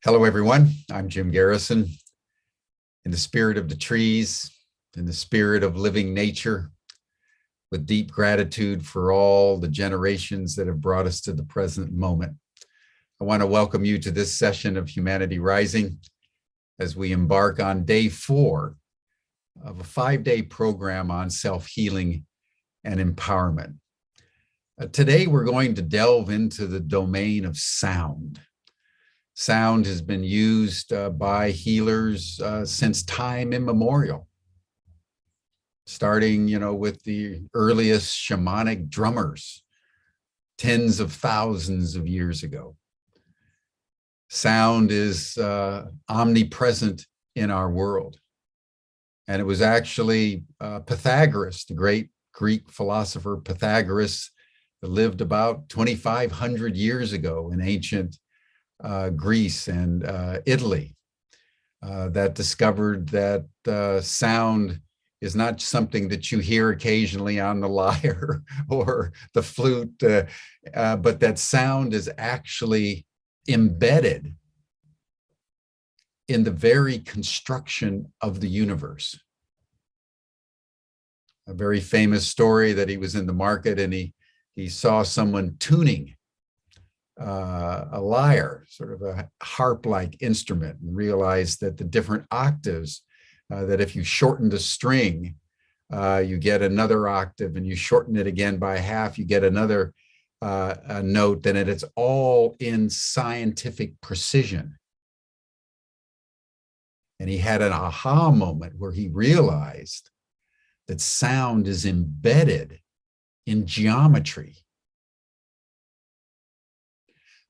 Hello, everyone. I'm Jim Garrison. In the spirit of the trees, in the spirit of living nature, with deep gratitude for all the generations that have brought us to the present moment, I want to welcome you to this session of Humanity Rising as we embark on day 4 of a 5-day program on self-healing and empowerment. Today, we're going to delve into the domain of sound. Sound has been used by healers since time immemorial, starting, with the earliest shamanic drummers tens of thousands of years ago. Sound is omnipresent in our world. And it was actually Pythagoras, the great Greek philosopher Pythagoras, that lived about 2,500 years ago in ancient Greece and Italy, that discovered that sound is not something that you hear occasionally on the lyre or the flute, but that sound is actually embedded in the very construction of the universe. A very famous story that he was in the market and he saw someone tuning a lyre, sort of a harp-like instrument, and realized that the different octaves, that if you shorten the string, you get another octave, and you shorten it again by half, you get another note, and it's all in scientific precision. And he had an aha moment where he realized that sound is embedded in geometry,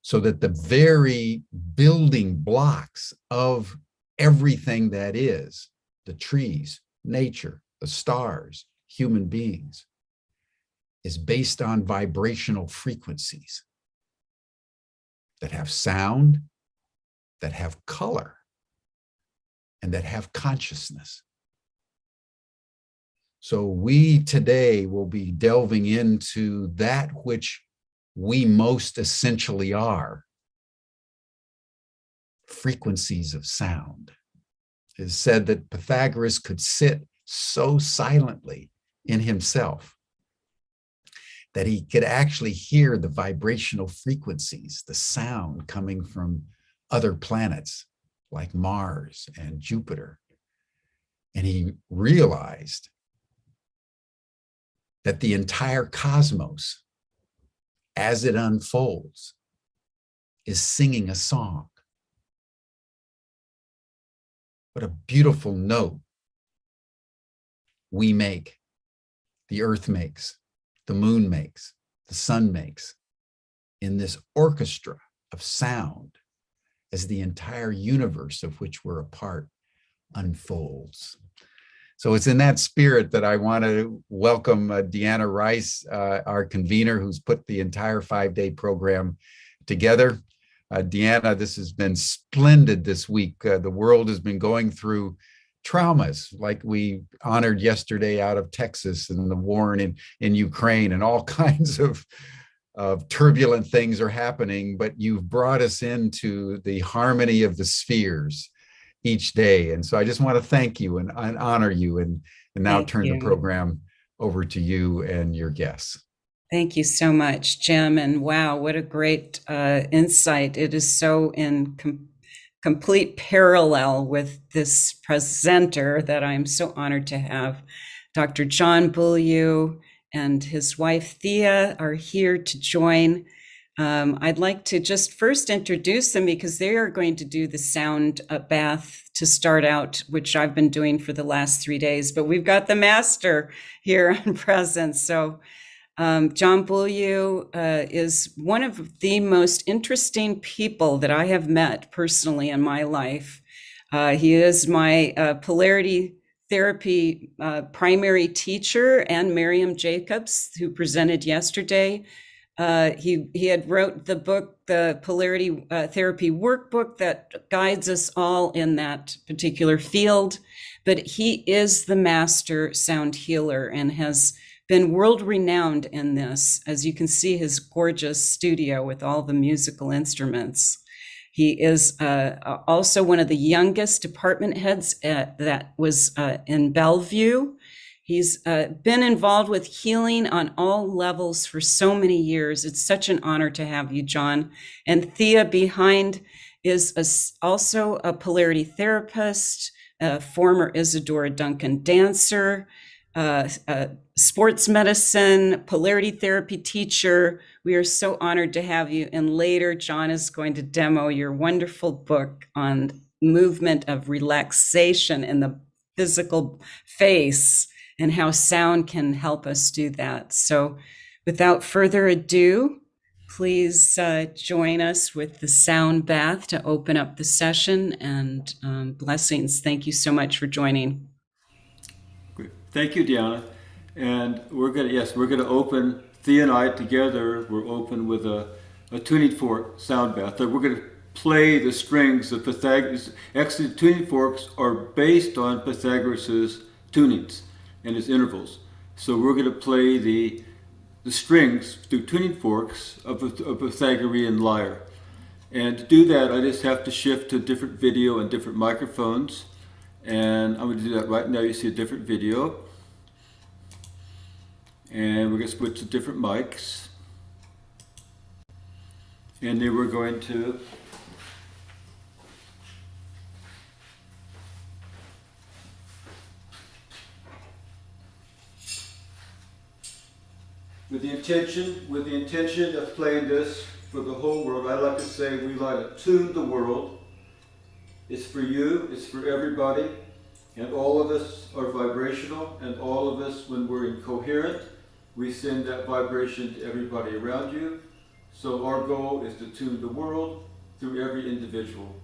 so that the very building blocks of everything that is, the trees, nature, the stars, human beings, is based on vibrational frequencies that have sound, that have color, and that have consciousness. So we today will be delving into that which we most essentially are: frequencies of sound. It is said that Pythagoras could sit so silently in himself that he could actually hear the vibrational frequencies, the sound coming from other planets like Mars and Jupiter. And he realized that the entire cosmos, as it unfolds, is singing a song. What a beautiful note we make, the earth makes, the moon makes, the sun makes, in this orchestra of sound as the entire universe of which we're a part unfolds. So it's in that spirit that I want to welcome Deanna Rice, our convener, who's put the entire 5-day program together. Deanna, this has been splendid this week. The world has been going through traumas, like we honored yesterday out of Texas, and the war in Ukraine, and all kinds of turbulent things are happening, but you've brought us into the harmony of the spheres each day. And so I just want to thank you and honor you, and now turn the program over to you and your guests. Thank you so much, Jim. And wow, what a great insight. It is so in complete parallel with this presenter that I'm so honored to have. Dr. John Beaulieu and his wife, Thea, are here to join. I'd like to just first introduce them because they are going to do the sound bath to start out, which I've been doing for the last 3 days, but we've got the master here in presence. So John Beaulieu is one of the most interesting people that I have met personally in my life. He is my polarity therapy primary teacher, and Miriam Jacobs, who presented yesterday. He had wrote the book, the Polarity Therapy Workbook, that guides us all in that particular field. But he is the master sound healer and has been world renowned in this, as you can see his gorgeous studio with all the musical instruments. He is also one of the youngest department heads that was in Bellevue. He's been involved with healing on all levels for so many years. It's such an honor to have you, John. And Thea behind is also a polarity therapist, a former Isadora Duncan dancer, sports medicine, polarity therapy teacher. We are so honored to have you. And later, John is going to demo your wonderful book on movement of relaxation in the physical face and how sound can help us do that. So without further ado, please join us with the sound bath to open up the session, and blessings. Thank you so much for joining. Great. Thank you, Deanna. And we're gonna open, Thea and I together, we're open with a tuning fork sound bath. We're gonna play the strings of Pythagoras. Actually, the tuning forks are based on Pythagoras' tunings and his intervals. So we're gonna play the strings through tuning forks of a Pythagorean lyre. And to do that, I just have to shift to a different video and different microphones. And I'm going to do that right now. You see a different video. And we're going to switch to different mics. And then we're going to with the intention of playing this for the whole world. I like to say we like to tune the world. It's for you, it's for everybody, and all of us are vibrational, and all of us, when we're incoherent, we send that vibration to everybody around you. So our goal is to tune the world through every individual.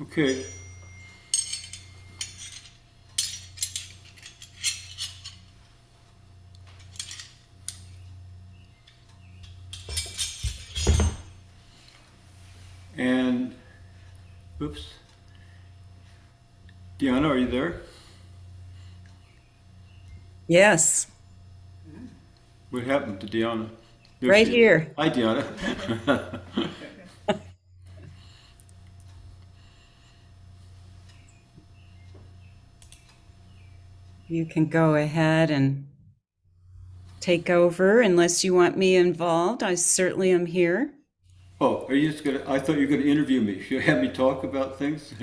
Okay. And, oops. Deanna, are you there? Yes, What happened to Deanna? There right she is. here. Hi, Deanna. You can go ahead and take over unless you want me involved. I certainly am here. Oh, are you just gonna? I thought you were gonna interview me. Should you have me talk about things?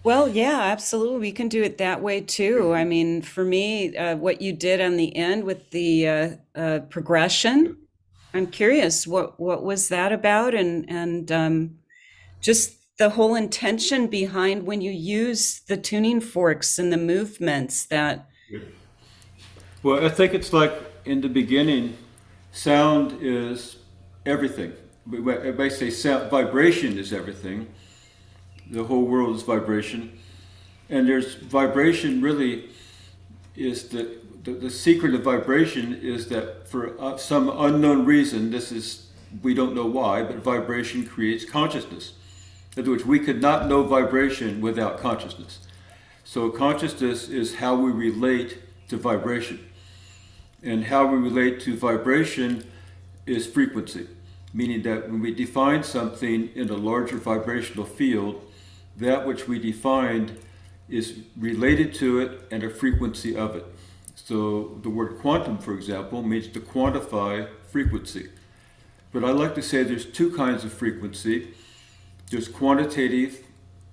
Well, yeah, absolutely. We can do it that way too. I mean, for me, what you did on the end with the progression, I'm curious, what was that about, and just the whole intention behind when you use the tuning forks and the movements that. Well, I think it's like in the beginning, sound is everything. Everybody say sound, vibration is everything. The whole world is vibration, and there's vibration. Really, is the secret of vibration is that for some unknown reason, this is we don't know why, but vibration creates consciousness. In other words, we could not know vibration without consciousness. So consciousness is how we relate to vibration. And how we relate to vibration is frequency, meaning that when we define something in a larger vibrational field, that which we defined is related to it and a frequency of it. So the word quantum, for example, means to quantify frequency. But I like to say there's two kinds of frequency. There's quantitative,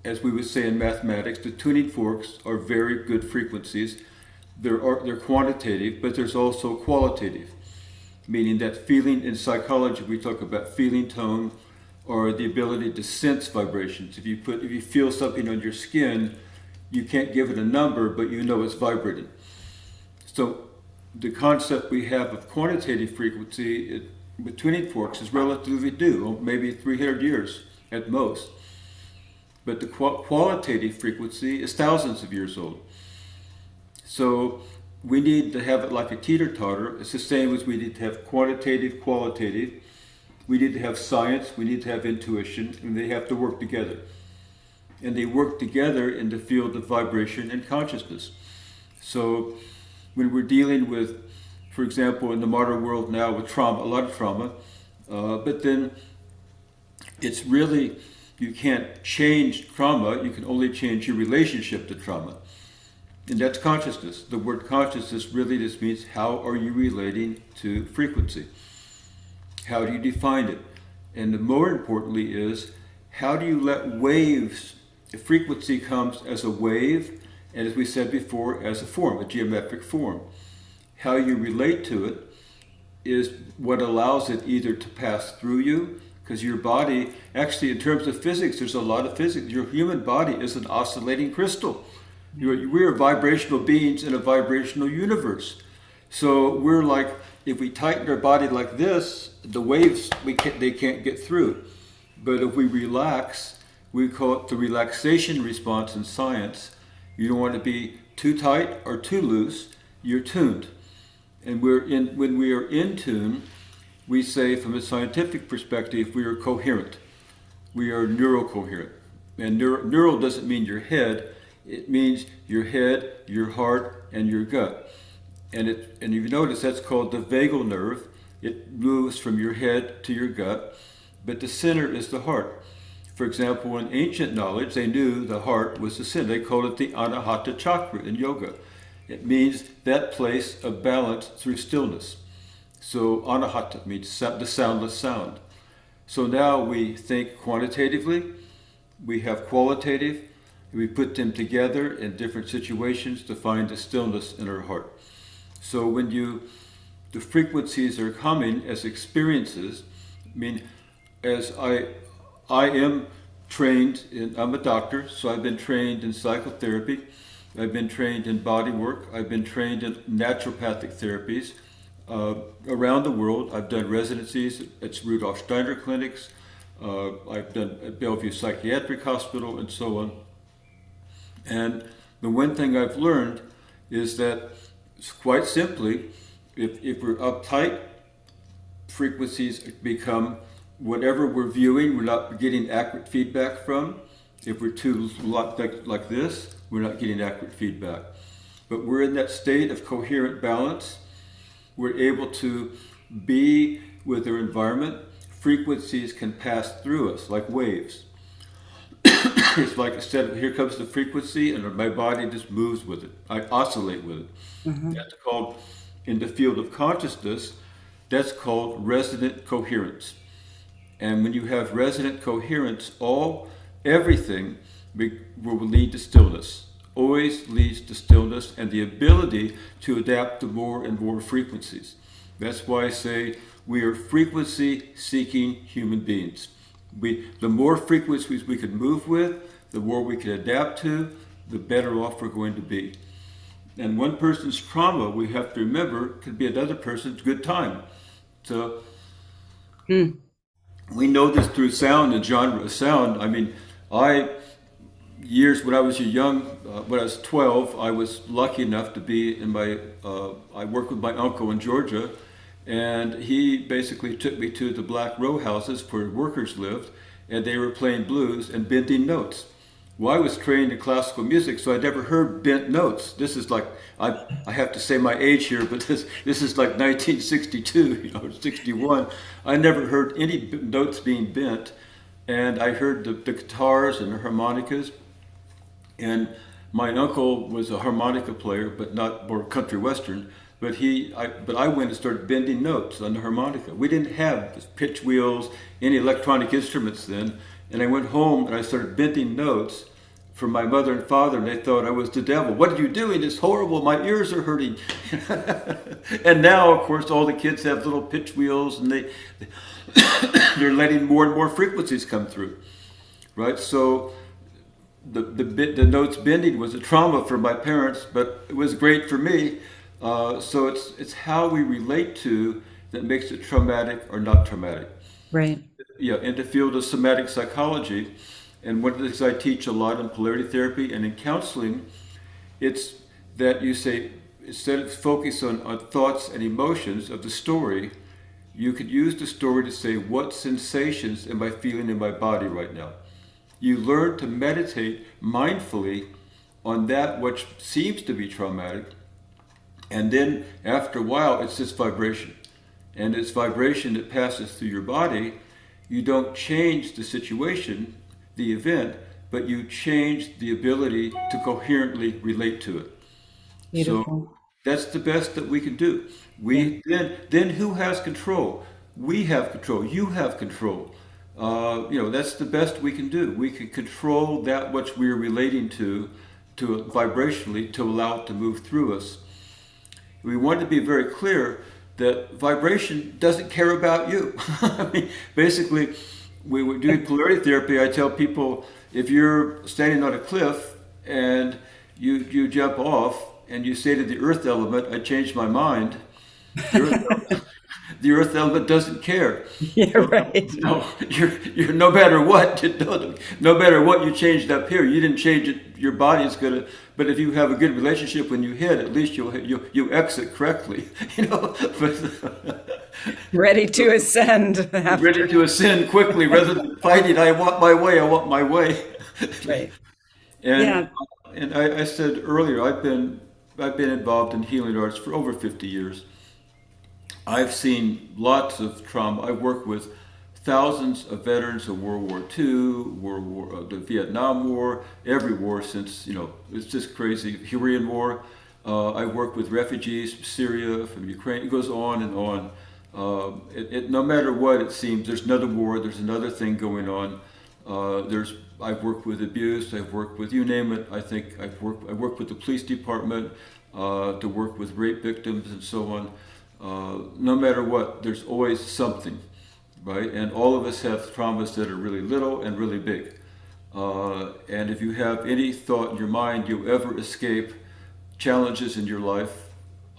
as we would say in mathematics. The tuning forks are very good frequencies. They're quantitative, but there's also qualitative, meaning that feeling in psychology, we talk about feeling tone or the ability to sense vibrations. If you feel something on your skin, you can't give it a number, but you know it's vibrating. So the concept we have of quantitative frequency with tuning forks is relatively new, maybe 300 years at most. But the qualitative frequency is thousands of years old. So we need to have it like a teeter-totter. It's the same as we need to have quantitative, qualitative. We need to have science, we need to have intuition, and they have to work together. And they work together in the field of vibration and consciousness. So when we're dealing with, for example, in the modern world now with trauma, a lot of trauma, but then it's really, you can't change trauma, you can only change your relationship to trauma. And that's consciousness. The word consciousness really just means how are you relating to frequency? How do you define it? And the more importantly is, how do you let waves, the frequency comes as a wave, and as we said before, as a form, a geometric form. How you relate to it is what allows it either to pass through you, because your body, actually in terms of physics, there's a lot of physics. Your human body is an oscillating crystal. We are vibrational beings in a vibrational universe. So we're like, if we tighten our body like this, the waves, they can't get through. But if we relax, we call it the relaxation response in science. You don't want to be too tight or too loose, you're tuned. And when we are in tune, we say from a scientific perspective, we are coherent. We are neurocoherent. And neural doesn't mean your head, it means your head, your heart, and your gut. And if you notice, that's called the vagal nerve. It moves from your head to your gut, but the center is the heart. For example, in ancient knowledge, they knew the heart was the center. They called it the Anahata chakra in yoga. It means that place of balance through stillness. So Anahata means the soundless sound. So now we think quantitatively, we have qualitative, and we put them together in different situations to find the stillness in our heart. So when the frequencies are coming as experiences, I mean, as I am trained I'm a doctor, so I've been trained in psychotherapy, I've been trained in body work, I've been trained in naturopathic therapies around the world. I've done residencies at Rudolf Steiner clinics, I've done at Bellevue Psychiatric Hospital, and so on. And the one thing I've learned is that, quite simply, if we're uptight, frequencies become whatever we're viewing, we're not getting accurate feedback from. If we're too like this, we're not getting accurate feedback. But we're in that state of coherent balance. We're able to be with our environment. Frequencies can pass through us like waves. It's like I said, here comes the frequency, and my body just moves with it. I oscillate with it. That's called, in the field of consciousness, that's called resonant coherence. And when you have resonant coherence, everything will lead to stillness. Always leads to stillness and the ability to adapt to more and more frequencies. That's why I say we are frequency-seeking human beings. The more frequencies we can move with, the more we can adapt to, the better off we're going to be. And one person's trauma, we have to remember, could be another person's good time. So we know this through sound and genre of sound. I mean, when I was when I was 12, I was lucky enough to be I worked with my uncle in Georgia, and he basically took me to the black row houses where workers lived, and they were playing blues and bending notes. Well, I was trained in classical music, so I never heard bent notes. This is like, I have to say my age here, but this is like 1962, 61. I never heard any notes being bent, and I heard the guitars and the harmonicas. And my uncle was a harmonica player, but not more country western. But I went and started bending notes on the harmonica. We didn't have pitch wheels, any electronic instruments then. And I went home and I started bending notes for my mother and father, and they thought I was the devil. What are you doing? It's horrible. My ears are hurting. And now, of course, all the kids have little pitch wheels, and they're letting more and more frequencies come through, right? So the notes bending was a trauma for my parents, but it was great for me. So it's how we relate to that makes it traumatic or not traumatic. Right. Yeah, in the field of somatic psychology, and one of the things I teach a lot in polarity therapy and in counseling, it's that you say, instead of focus on thoughts and emotions of the story, you could use the story to say, what sensations am I feeling in my body right now? You learn to meditate mindfully on that which seems to be traumatic, and then after a while, it's just vibration. And it's vibration that passes through your body. You don't change the situation, the event, but you change the ability to coherently relate to it. Beautiful. So that's the best that we can do. Then who has control? We have control. You have control. That's the best we can do. We can control that which we're relating to vibrationally, to allow it to move through us. We want to be very clear that vibration doesn't care about you. I mean, basically, we were doing polarity therapy. I tell people, if you're standing on a cliff and you jump off and you say to the earth element, I changed my mind, the earth element doesn't care. Yeah, right. No, you're no matter what, no matter what you changed up here, you didn't change it. Your body is gonna. But if you have a good relationship when you hit, at least you exit correctly. Ready to ascend. Ready to ascend quickly rather than fighting. I want my way. I want my way. Right. And I said earlier, I've been involved in healing arts for over 50 years. I've seen lots of trauma. I've worked with thousands of veterans of World War II, the Vietnam War, every war since, it's just crazy. Korean War. I worked with refugees from Syria, from Ukraine. It goes on and on. No matter what it seems, there's another war, there's another thing going on. I've worked with abuse, I've worked with, you name it. I think I worked with the police department to work with rape victims and so on. No matter what, there's always something, right? And all of us have traumas that are really little and really big. And if you have any thought in your mind you'll ever escape challenges in your life,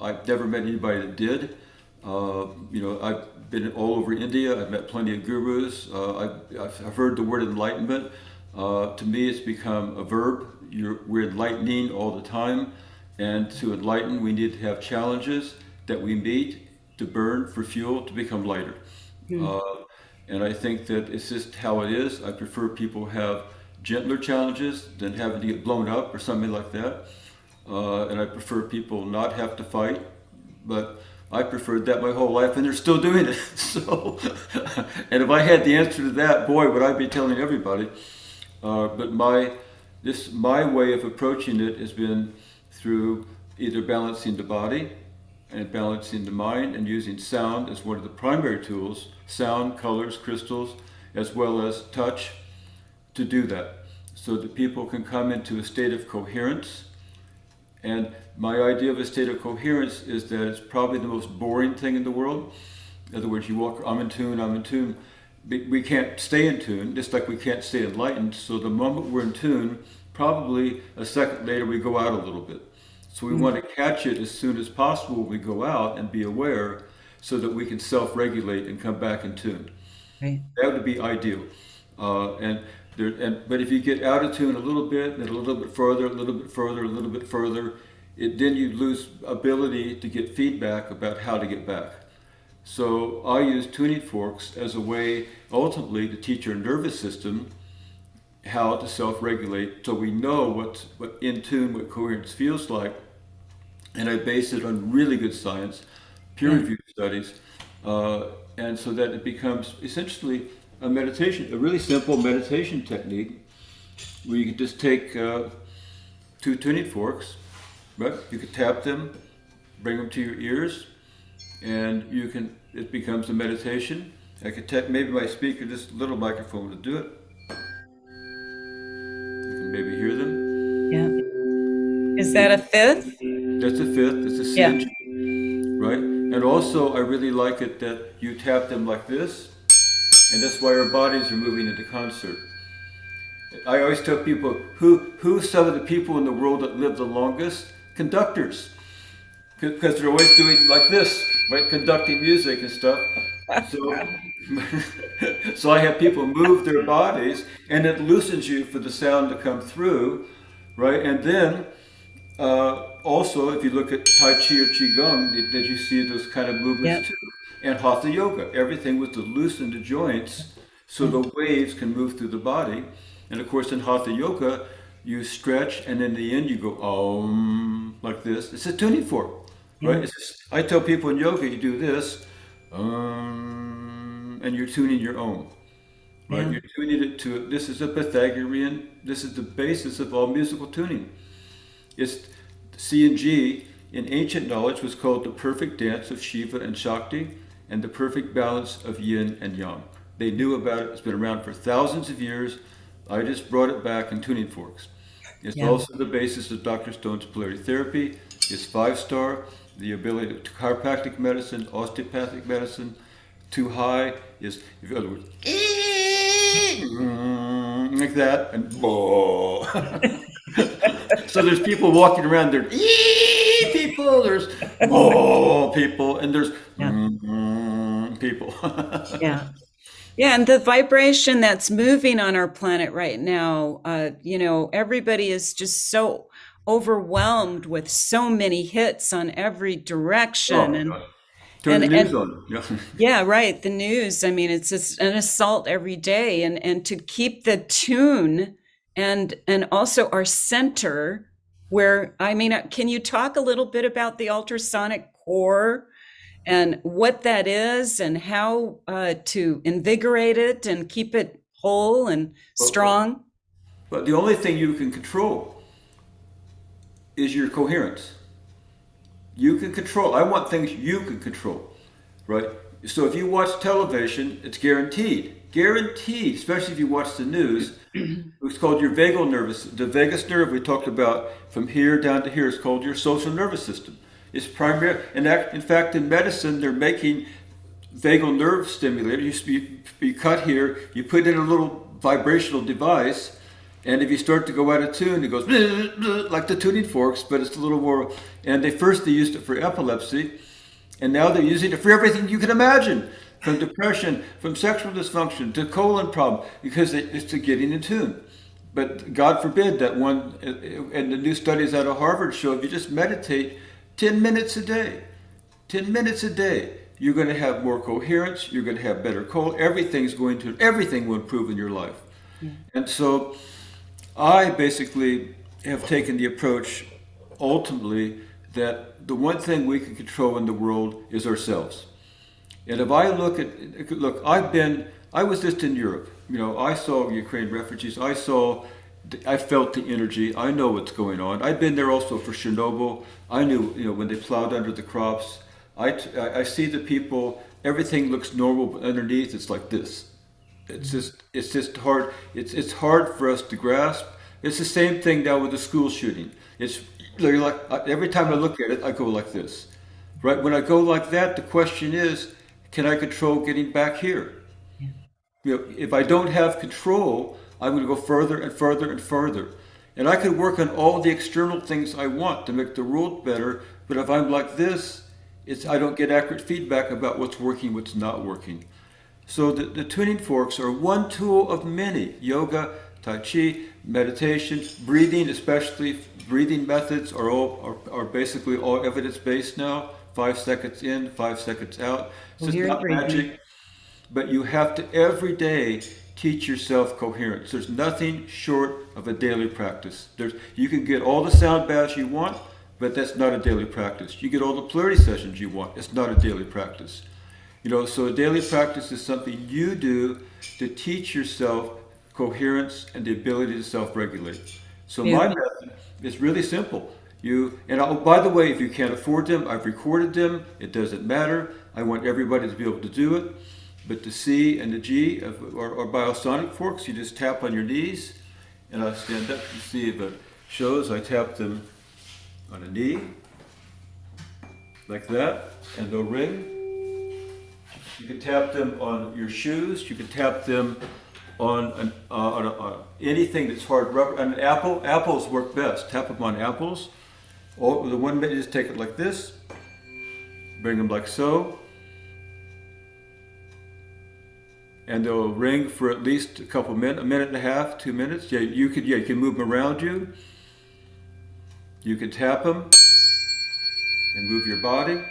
I've never met anybody that did. I've been all over India. I've met plenty of gurus. I've heard the word enlightenment. To me, it's become a verb. We're enlightening all the time. And to enlighten, we need to have challenges that we meet to burn for fuel to become lighter. And I think that it's just how it is. I prefer people have gentler challenges than having to get blown up or something like that. And I prefer people not have to fight, but I preferred that my whole life, and they're still doing it. So, and if I had the answer to that, boy, would I be telling everybody. But my way of approaching it has been through either balancing the body and balancing the mind and using sound as one of the primary tools, sound, colors, crystals, as well as touch, to do that, so that people can come into a state of coherence. And my idea of a state of coherence is that it's probably the most boring thing in the world. In other words, you walk, I'm in tune, I'm in tune. We can't stay in tune, just like we can't stay enlightened. So the moment we're in tune, probably a second later we go out a little bit. So we want to catch it as soon as possible when we go out and be aware, so that we can self-regulate and come back in tune. Right. That would be ideal. But if you get out of tune a little bit, then a little bit further, a little bit further, a little bit further, then you lose ability to get feedback about how to get back. So I use tuning forks as a way, ultimately, to teach our nervous system how to self-regulate, so we know what in tune, what coherence feels like. And I base it on really good science, peer-reviewed studies, and so that it becomes essentially a meditation, a really simple meditation technique, where you can just take 2 tuning forks, right? You could tap them, bring them to your ears, and it becomes a meditation. I could tap maybe my speaker, this little microphone, to do it. You can maybe hear them. Yeah. Is that a fifth? That's a fifth. It's a cinch, right? And also, I really like it that you tap them like this, and that's why our bodies are moving into concert. I always tell people, who's some of the people in the world that live the longest? Conductors. Because they're always doing like this, right? Conducting music and stuff. So I have people move their bodies, and it loosens you for the sound to come through, right? And then also, if you look at Tai Chi or Qigong, did you see those kind of movements too? And Hatha Yoga, everything was to loosen the joints so the waves can move through the body. And of course, in Hatha Yoga, you stretch, and in the end you go Om, like this. It's a tuning fork, right? I tell people in yoga, you do this, and you're tuning your Om, right? You're tuning it to, this is a Pythagorean, this is the basis of all musical tuning. It's C and G in ancient knowledge was called the perfect dance of Shiva and Shakti, and the perfect balance of yin and yang. They knew about it. It's been around for thousands of years. I just brought it back in tuning forks. It's also the basis of Dr. Stone's polarity therapy. It's 5-star. The ability to chiropractic medicine, osteopathic medicine. Too high is, in other words, like that, and so there's people walking around there, people, there's people, and there's people. Yeah, and the vibration that's moving on our planet right now, everybody is just so overwhelmed with so many hits on every direction. Turn the news on. Yeah, right. The news. I mean, it's just an assault every day, and to keep the tune and also our center, where, I mean, can you talk a little bit about the ultrasonic core and what that is, and how to invigorate it and keep it whole and strong? But the only thing you can control is your coherence. You can control. I want things you can control, right? So if you watch television, it's guaranteed, especially if you watch the news. It's called your vagal nervous. The vagus nerve we talked about from here down to here is called your social nervous system. It's primary, and in fact, in medicine, they're making vagal nerve stimulators. You cut here, you put in a little vibrational device, and if you start to go out of tune, it goes blah, blah, like the tuning forks, but it's a little more. And they used it for epilepsy, and now they're using it for everything you can imagine, from depression, from sexual dysfunction to colon problem, because it's to getting in tune. but God forbid that one, and the new studies out of Harvard show if you just meditate 10 minutes a day, 10 minutes a day, you're going to have more coherence, you're going to have better everything will improve in your life. And so I basically have taken the approach ultimately that the one thing we can control in the world is ourselves. And if I look, I was just in Europe. I saw Ukraine refugees. I felt the energy. I know what's going on. I've been there also for Chernobyl. I knew, when they plowed under the crops. I see the people, everything looks normal, but underneath it's like this. It's just hard. It's hard for us to grasp. It's the same thing now with the school shooting. It's like every time I look at it, I go like this. Right? When I go like that, the question is, can I control getting back here? If I don't have control, I'm going to go further and further and further. And I could work on all the external things I want to make the world better, but if I'm like this, I don't get accurate feedback about what's working, what's not working. So the tuning forks are one tool of many. Yoga, Tai Chi, meditation, breathing, especially breathing methods are basically all evidence-based now. 5 seconds in, 5 seconds out. So it's not magic, but you have to every day teach yourself coherence. There's nothing short of a daily practice. You can get all the sound baths you want, but that's not a daily practice. You get all the polarity sessions you want. It's not a daily practice. So a daily practice is something you do to teach yourself coherence and the ability to self-regulate. So my method is really simple. By the way, if you can't afford them, I've recorded them. It doesn't matter. I want everybody to be able to do it. But the C and the G are biosonic forks. You just tap on your knees, and I stand up to see if it shows. I tap them on a knee, like that, and they'll ring. You can tap them on your shoes. You can tap them on anything that's hard rubber. An apple. Apples work best. Tap them on apples. Or the one minute, just take it like this. Bring them like so. And they'll ring for at least a minute and a half, 2 minutes. You can move them around you. You can tap them and move your body.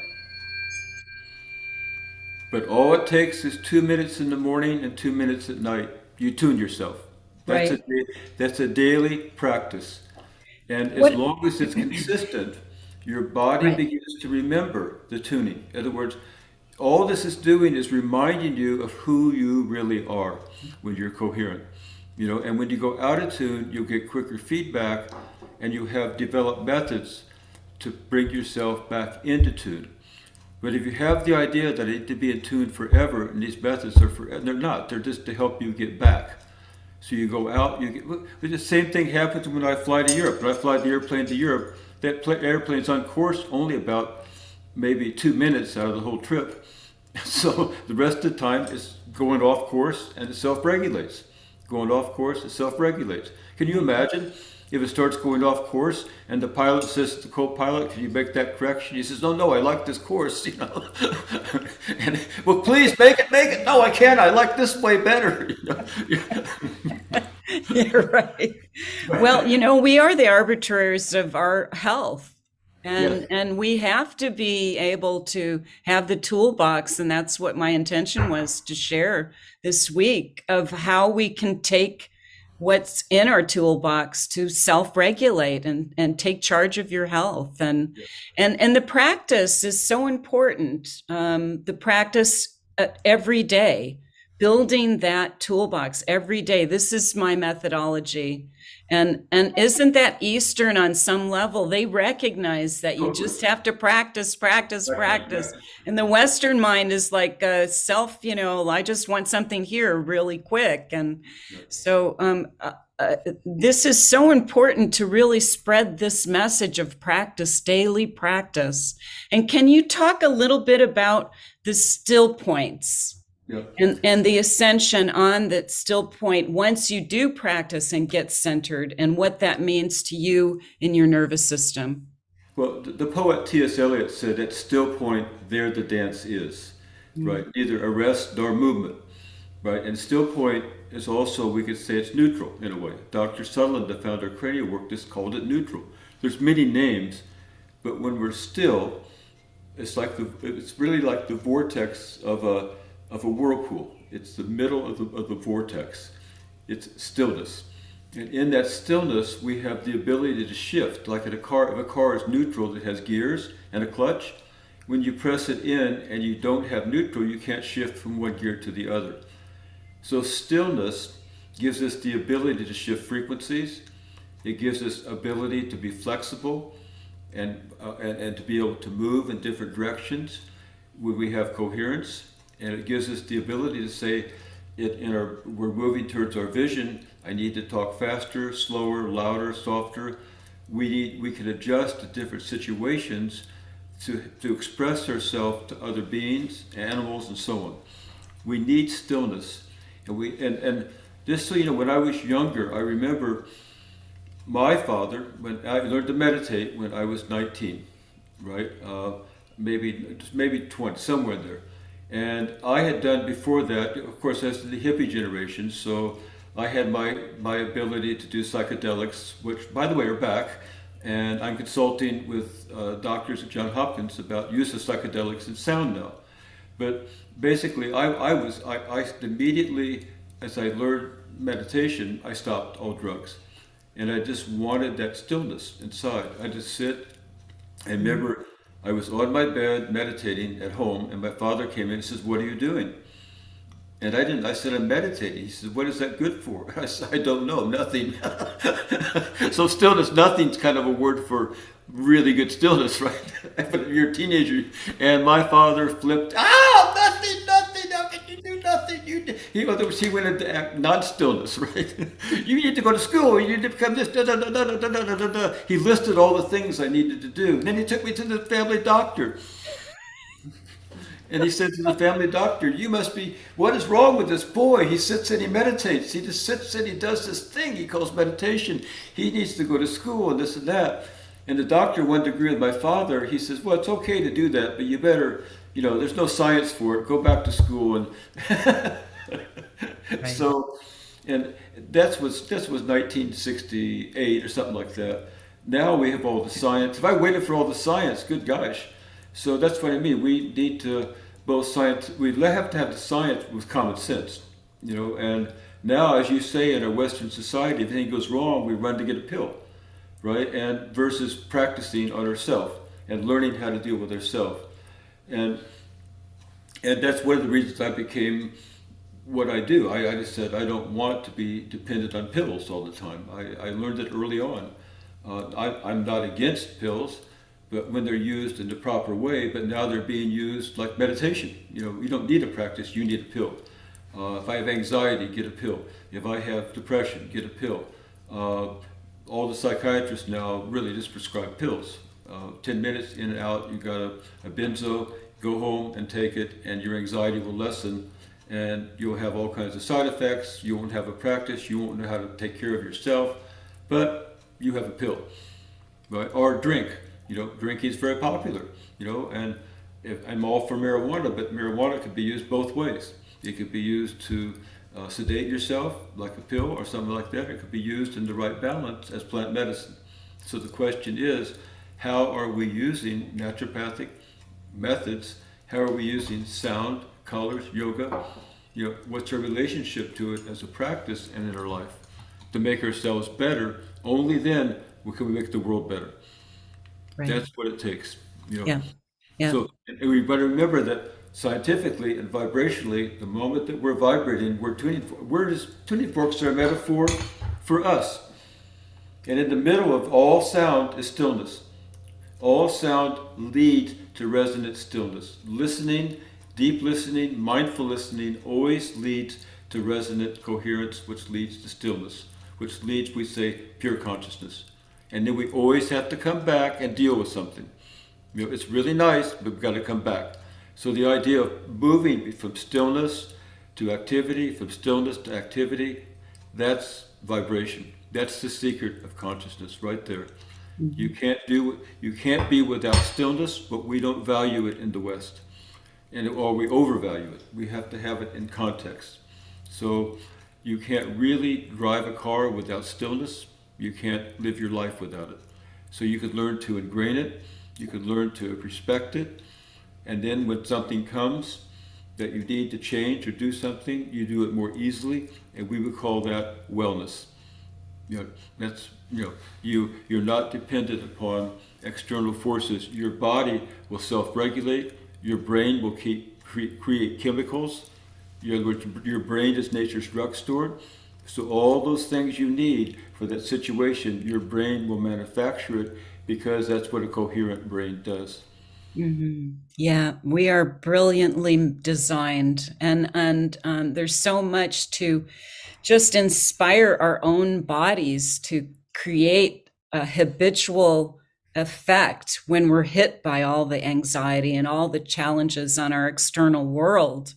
But all it takes is 2 minutes in the morning and 2 minutes at night. You tune yourself. That's a daily practice. And as long as it's consistent, your body begins to remember the tuning. In other words, all this is doing is reminding you of who you really are when you're coherent. And when you go out of tune, you'll get quicker feedback, and you have developed methods to bring yourself back into tune. But if you have the idea that it need to be in tune forever, and these methods are forever, they're not. They're just to help you get back. So you go out, the same thing happens when I fly to Europe. When I fly the airplane to Europe, that airplane's on course only about maybe 2 minutes out of the whole trip. So the rest of the time is going off course, and it self-regulates. Going off course, it self-regulates. Can you imagine if it starts going off course and the pilot says to the co-pilot, can you make that correction? He says, no, I like this course, And, well, please make it. No, I can't. I like this way better. You're right. Well, we are the arbiters of our health. And we have to be able to have the toolbox, and that's what my intention was to share this week, of how we can take what's in our toolbox to self-regulate and take charge of your health. And the practice is so important. The practice every day, building that toolbox every day. This is my methodology. And isn't that Eastern on some level? They recognize that you just have to practice. And the Western mind is like self, I just want something here really quick. And so this is so important to really spread this message of practice, daily practice. And can you talk a little bit about the still points? Yeah. And the ascension on that still point once you do practice and get centered, and what that means to you in your nervous system. Well, the poet T.S. Eliot said, at still point, there the dance is, right? Neither arrest nor movement. right? And still point is also, we could say it's neutral in a way. Dr. Sutherland, that found our cranial work, just called it neutral. There's many names, but when we're still, it's really like the vortex of a whirlpool. It's the middle of the vortex. It's stillness. And in that stillness, we have the ability to shift. Like in a car, if a car is neutral, it has gears and a clutch. When you press it in and you don't have neutral, you can't shift from one gear to the other. So stillness gives us the ability to shift frequencies. It gives us ability to be flexible and to be able to move in different directions when we have coherence. And it gives us the ability to say, we're moving towards our vision. I need to talk faster, slower, louder, softer. We can adjust to different situations to express ourselves to other beings, animals, and so on. We need stillness. And just so you know, when I was younger, I remember my father, when I learned to meditate when I was 19, right? Maybe 20, somewhere there. And I had done before that, of course, as the hippie generation, so I had my ability to do psychedelics, which, by the way, are back. And I'm consulting with doctors at Johns Hopkins about use of psychedelics in sound now. But basically, I immediately, as I learned meditation, I stopped all drugs. And I just wanted that stillness inside. I just sit. I remember I was on my bed meditating at home, and my father came in and says, "What are you doing?" And I said, "I'm meditating." He said, "What is that good for?" I said, "I don't know, nothing." So stillness, nothing's kind of a word for really good stillness, right? But you're a teenager, and my father flipped, nothing, how can you do nothing? In other words, he went into non-stillness, right? You need to go to school, you need to become this, da, da, da, da, da, da, da, da. He listed all the things I needed to do. And then he took me to the family doctor. And he said to the family doctor, what is wrong with this boy? He sits and he meditates. He just sits and he does this thing he calls meditation. He needs to go to school and this and that. And the doctor wanted to agree with my father. He says, well, it's okay to do that, but you better, there's no science for it. Go back to school. And Right. So, and that was 1968 or something like that. Now we have all the science. If I waited for all the science, good gosh. So that's what I mean. We need to we have to have the science with common sense, and now, as you say, in our Western society, if anything goes wrong, we run to get a pill, right? And versus practicing on ourselves and learning how to deal with ourselves. And that's one of the reasons I became what I do. I just said, I don't want to be dependent on pills all the time. I learned it early on. I'm not against pills, but when they're used in the proper way, but now they're being used like meditation. You don't need a practice, you need a pill. If I have anxiety, get a pill. If I have depression, get a pill. All the psychiatrists now really just prescribe pills. 10 minutes in and out, you got a benzo, go home and take it, and your anxiety will lessen, and you'll have all kinds of side effects. You won't have a practice, you won't know how to take care of yourself, but you have a pill, right? Or drink. Drinking is very popular, and I'm all for marijuana, but marijuana could be used both ways. It could be used to sedate yourself, like a pill or something like that. It could be used in the right balance as plant medicine. So the question is, how are we using naturopathic methods? How are we using sound, colors, yoga? What's our relationship to it as a practice and in our life to make ourselves better? Only then can we make the world better. Right. That's what it takes. Yeah. Yeah. So we better remember that scientifically and vibrationally, the moment that we're vibrating, we're tuning. Tuning forks are a metaphor for us. And in the middle of all sound is stillness. All sound leads to resonant stillness. Listening, deep listening, mindful listening always leads to resonant coherence, which leads to stillness, which leads, we say, pure consciousness. And then we always have to come back and deal with something. It's really nice, but we've got to come back. So the idea of moving from stillness to activity, from stillness to activity, that's vibration. That's the secret of consciousness right there. Mm-hmm. You can't be without stillness, but we don't value it in the West. Or we overvalue it. We have to have it in context. So you can't really drive a car without stillness. You can't live your life without it. So you could learn to ingrain it. You could learn to respect it. And then when something comes that you need to change or do something, you do it more easily. And we would call that wellness. You know, that's, you're not dependent upon external forces. Your body will self-regulate. Your brain will create chemicals. Your brain is nature's drugstore. So all those things you need for that situation, your brain will manufacture it because that's what a coherent brain does. Yeah, we are brilliantly designed, and there's so much to just inspire our own bodies to create a habitual effect when we're hit by all the anxiety and all the challenges on our external world.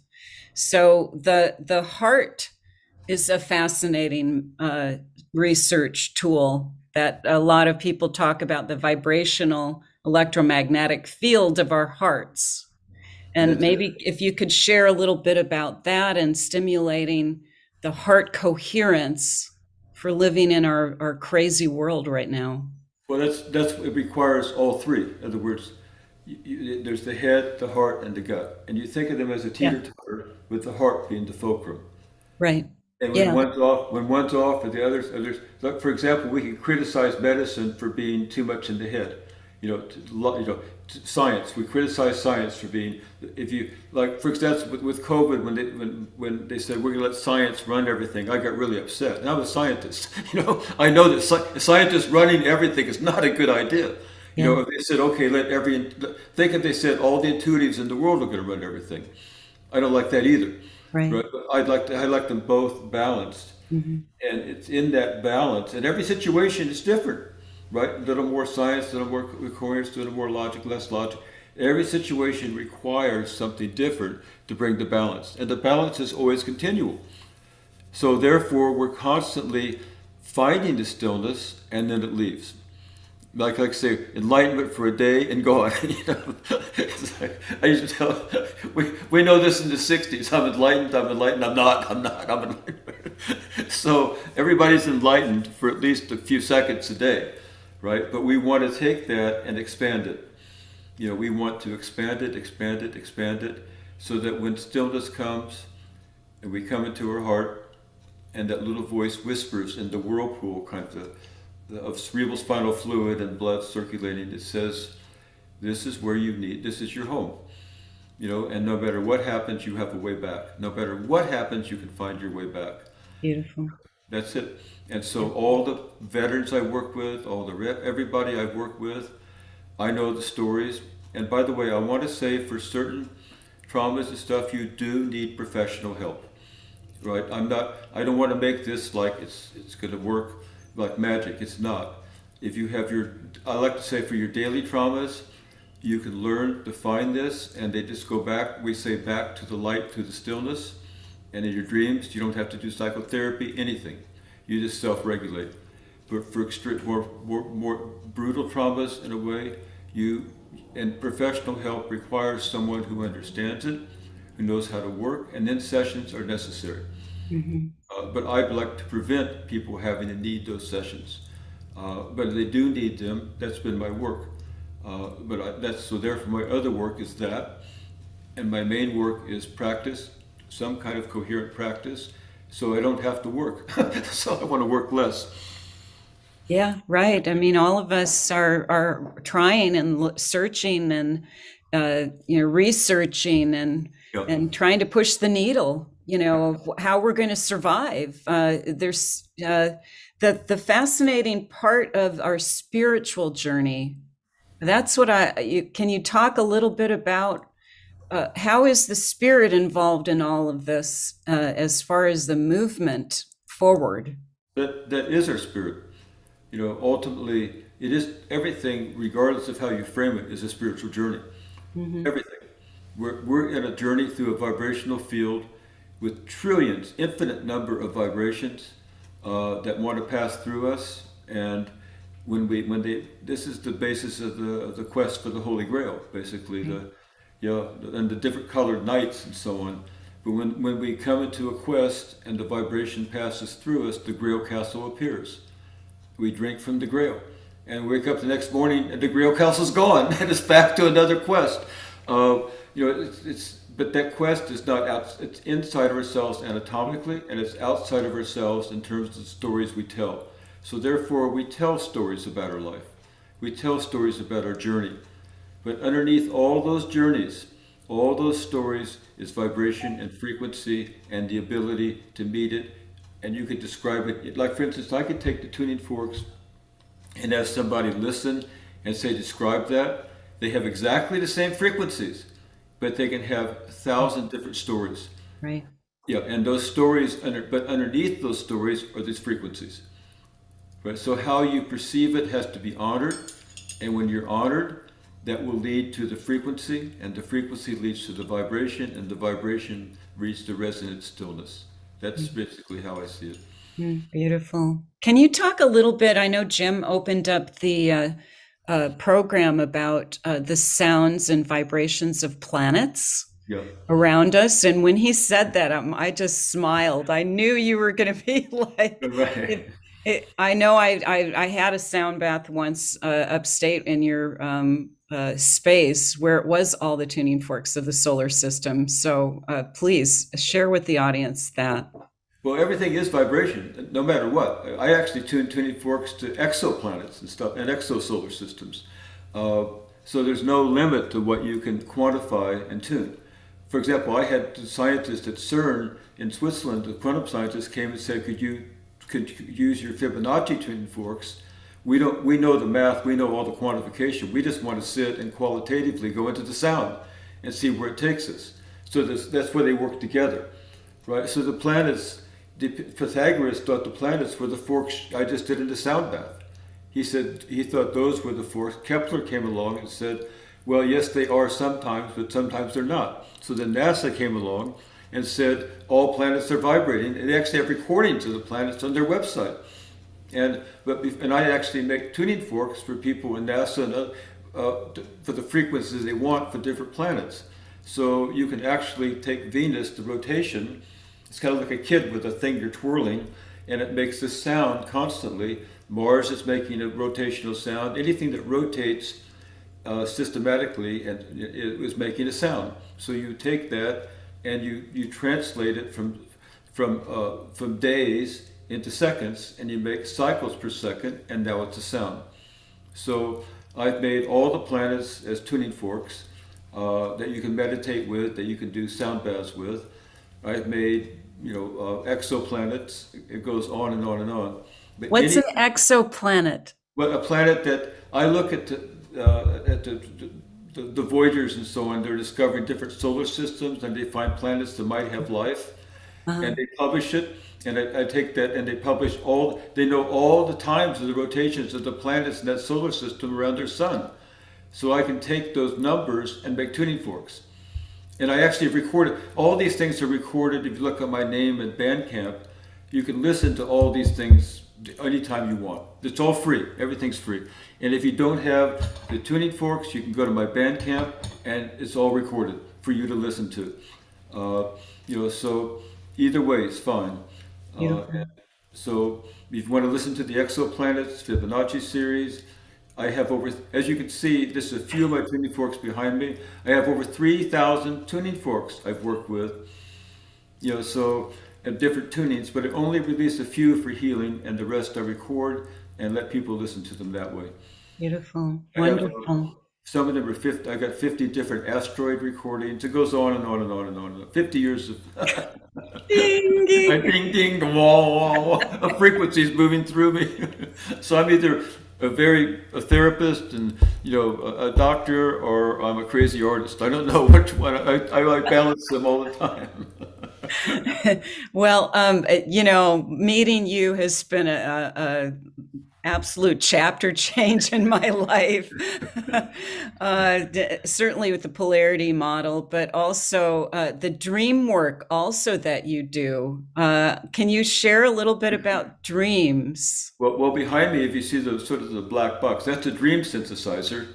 So the heart is a fascinating research tool that a lot of people talk about, the vibrational electromagnetic field of our hearts. And That's it. maybe if you could share a little bit about that and stimulating the heart coherence for living in our crazy world right now. Well, that's it requires all three. In other words, there's the head, the heart, and the gut, and you think of them as a Yeah, teeter-totter, with the heart being the fulcrum. right. And Yeah, when one's off, or the others. Like for example, we can criticize medicine for being too much in the head. Science. We criticize science for being. If you like, for example, with COVID, when they said we're going to let science run everything, I got really upset. And I'm a scientist. I know that scientists running everything is not a good idea. yeah, If they said, okay, think if they said all the intuitives in the world are going to run everything. I don't like that either. right. Right? But I like them both balanced, and it's in that balance. And every situation is different, right? A little more science, a little more coherence, a little more logic, less logic. Every situation requires something different to bring the balance, and the balance is always continual. So therefore, we're constantly finding the stillness, and then it leaves. Like say, enlightenment for a day and gone. It's like, I used to tell, we know this in the 60s. I'm enlightened, I'm not, I'm enlightened. So everybody's enlightened for at least a few seconds a day, right? But we want to take that and expand it. We want to expand it, expand it, expand it, so that when stillness comes and we come into our heart, and that little voice whispers in the whirlpool kind of cerebral spinal fluid and blood circulating, it says, this is where this is your home. And no matter what happens, you have a way back. No matter what happens, you can find your way back. Beautiful. That's it. And so all the veterans I work with, everybody I've worked with, I know the stories. And by the way, I want to say for certain traumas and stuff, you do need professional help. Right? I don't want to make this like it's going to work like magic. It's not. If you have I like to say for your daily traumas, you can learn to find this, and they just go back. We say back to the light, to the stillness, and in your dreams, you don't have to do psychotherapy, anything. You just self-regulate. But for more brutal traumas, in a way, and professional help requires someone who understands it, who knows how to work, and then sessions are necessary. But I'd like to prevent people having to need those sessions. But if they do need them, that's been my work. So therefore my other work is that, and my main work is practice, some kind of coherent practice, so I don't have to work. So I want to work less. Yeah, right. I mean, all of us are trying and searching and researching Yeah. and trying to push the needle, of how we're going to survive. There's the fascinating part of our spiritual journey. That's what can you talk a little bit about how is the spirit involved in all of this as far as the movement forward? That is our spirit. Ultimately, it is everything, regardless of how you frame it, is a spiritual journey. Everything. We're in a journey through a vibrational field with trillions, infinite number of vibrations that want to pass through us. And this is the basis of the quest for the Holy Grail, basically, and the different colored nights and so on. But when we come into a quest and the vibration passes through us, the Grail Castle appears. We drink from the Grail. And wake up the next morning and the Grail Castle's gone and it's back to another quest. But that quest is not out, it's inside of ourselves anatomically, and it's outside of ourselves in terms of the stories we tell. So therefore, we tell stories about our life. We tell stories about our journey. But underneath all those journeys, all those stories is vibration and frequency and the ability to meet it. And you could describe it, like for instance, I could take the tuning forks and have somebody listen and say, describe that. They have exactly the same frequencies, but they can have 1,000 different stories. Right. Yeah, and those stories, but underneath those stories are these frequencies. Right? So how you perceive it has to be honored, and when you're honored, that will lead to the frequency, and the frequency leads to the vibration, and the vibration leads to resonant stillness. That's basically how I see it. Beautiful. Can you talk a little bit? I know Jim opened up the program about the sounds and vibrations of planets Yeah. around us. And when he said that, I just smiled. I knew you were going to be like, Right. I know I had a sound bath once upstate in your space where it was all the tuning forks of the solar system. So please share with the audience that. Well, everything is vibration, no matter what. I actually tune tuning forks to exoplanets and stuff, and exosolar systems. So there's no limit to what you can quantify and tune. For example, I had scientists at CERN in Switzerland, the quantum scientists came and said, could you use your Fibonacci tuning forks? We know the math, we know all the quantification. We just want to sit and qualitatively go into the sound and see where it takes us. So that's where they work together, right? So the planets, Pythagoras thought the planets were the forks I just did in the sound bath. He said he thought those were the forks. Kepler came along and said, well, yes, they are sometimes, but sometimes they're not. So then NASA came along and said all planets are vibrating, and they actually have recordings of the planets on their website. And I actually make tuning forks for people in NASA and, for the frequencies they want for different planets. So you can actually take Venus, the rotation. It's kind of like a kid with a thing you're twirling, and it makes this sound constantly. Mars is making a rotational sound. Anything that rotates systematically and it was making a sound. So you take that and you translate it from days into seconds, and you make cycles per second, and now it's a sound. So I've made all the planets as tuning forks that you can meditate with, that you can do sound baths with. I've made exoplanets. It goes on and on and on. But What's an exoplanet? Well, a planet that I look at the Voyagers and so on. They're discovering different solar systems, and they find planets that might have life, and they publish it. And I take that, and they publish they know all the times of the rotations of the planets in that solar system around their sun. So I can take those numbers and make tuning forks. And I actually recorded, all these things are recorded. If you look at my name at Bandcamp, you can listen to all these things anytime you want. It's all free, everything's free. And if you don't have the tuning forks, you can go to my Bandcamp, and it's all recorded for you to listen to. So either way, it's fine. So if you want to listen to the exoplanets, Fibonacci series, I have as you can see, this is a few of my tuning forks behind me. I have over 3,000 tuning forks I've worked with, so at different tunings, but I only release a few for healing, and the rest I record and let people listen to them that way. Beautiful, wonderful. Some of them are 50, I got 50 different asteroid recordings. It goes on and on and on and on. 50 years of Ding, ding. ding, ding, wah, a frequencies moving through me. So I'm either a therapist and a doctor, or I'm a crazy artist. I don't know which one. I balance them all the time. Well, meeting you has been a absolute chapter change in my life. Certainly with the polarity model, but also the dream work also that you do. Can you share a little bit about dreams? Well, behind me, if you see the sort of the black box, that's a dream synthesizer.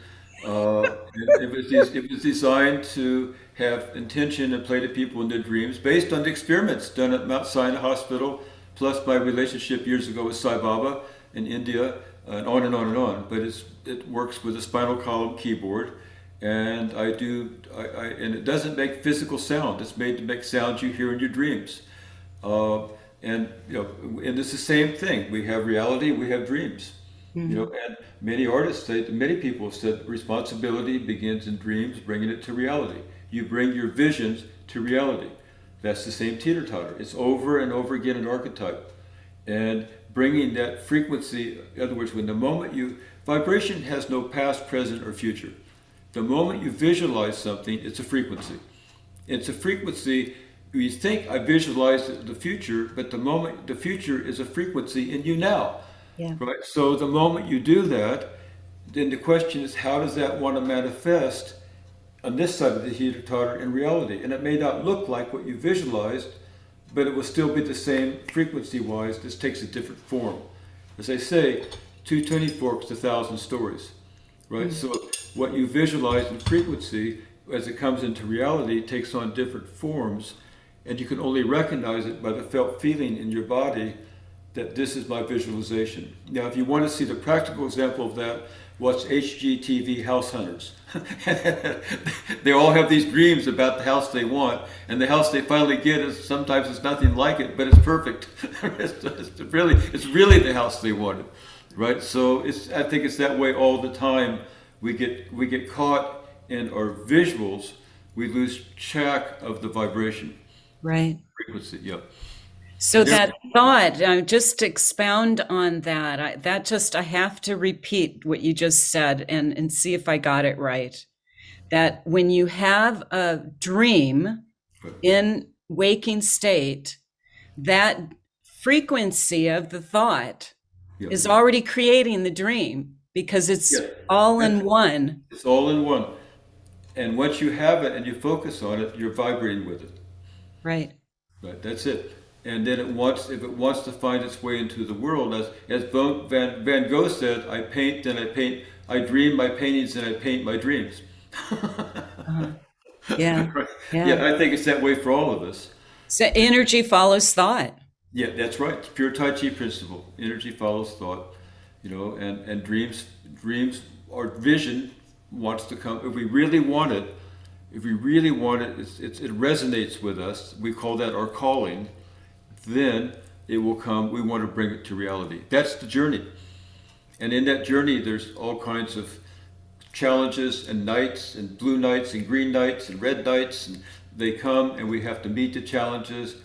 It was designed to have intention and play to people in their dreams based on the experiments done at Mount Sinai Hospital, plus my relationship years ago with Sai Baba in India, and on and on and on. But it works with a spinal column keyboard, and and it doesn't make physical sound. It's made to make sounds you hear in your dreams. And and it's the same thing. We have reality, we have dreams. And many artists say, many people have said, responsibility begins in dreams, bringing it to reality. You bring your visions to reality. That's the same teeter-totter. It's over and over again an archetype. And bringing that frequency, in other words, vibration has no past, present, or future. The moment you visualize something, it's a frequency. It's a frequency. You think I visualize the future, but the future is a frequency in you now. Yeah. Right? So the moment you do that, then the question is, how does that want to manifest on this side of the teeter-totter in reality? And it may not look like what you visualized, but it will still be the same frequency-wise. This takes a different form. As I say, 224 is 1,000 stories. Right? So what you visualize in frequency, as it comes into reality, takes on different forms, and you can only recognize it by the felt feeling in your body that this is my visualization. Now, if you want to see the practical example of that, watch HGTV House Hunters. They all have these dreams about the house they want, and the house they finally get is sometimes it's nothing like it, but it's perfect. It's really the house they wanted, right? So I think it's that way all the time. We get caught in our visuals. We lose track of the vibration. Right. Frequency, yeah. So that thought, just to expound on that, I have to repeat what you just said and see if I got it right. That when you have a dream in waking state, that frequency of the thought is already creating the dream because it's all in one. It's all in one. And once you have it and you focus on it, you're vibrating with it. Right. Right, that's it. And then if it wants to find its way into the world, as Van Gogh said, I paint, then I paint, I dream my paintings, and I paint my dreams. Yeah. Right. Yeah. I think it's that way for all of us. So energy follows thought. Yeah, that's right. It's pure Tai Chi principle. Energy follows thought, and dreams or vision wants to come. If we really want it, it resonates with us. We call that our calling. Then it will come. We want to bring it to reality. That's the journey. And in that journey, there's all kinds of challenges and nights and blue nights and green nights and red nights. And they come and we have to meet the challenges.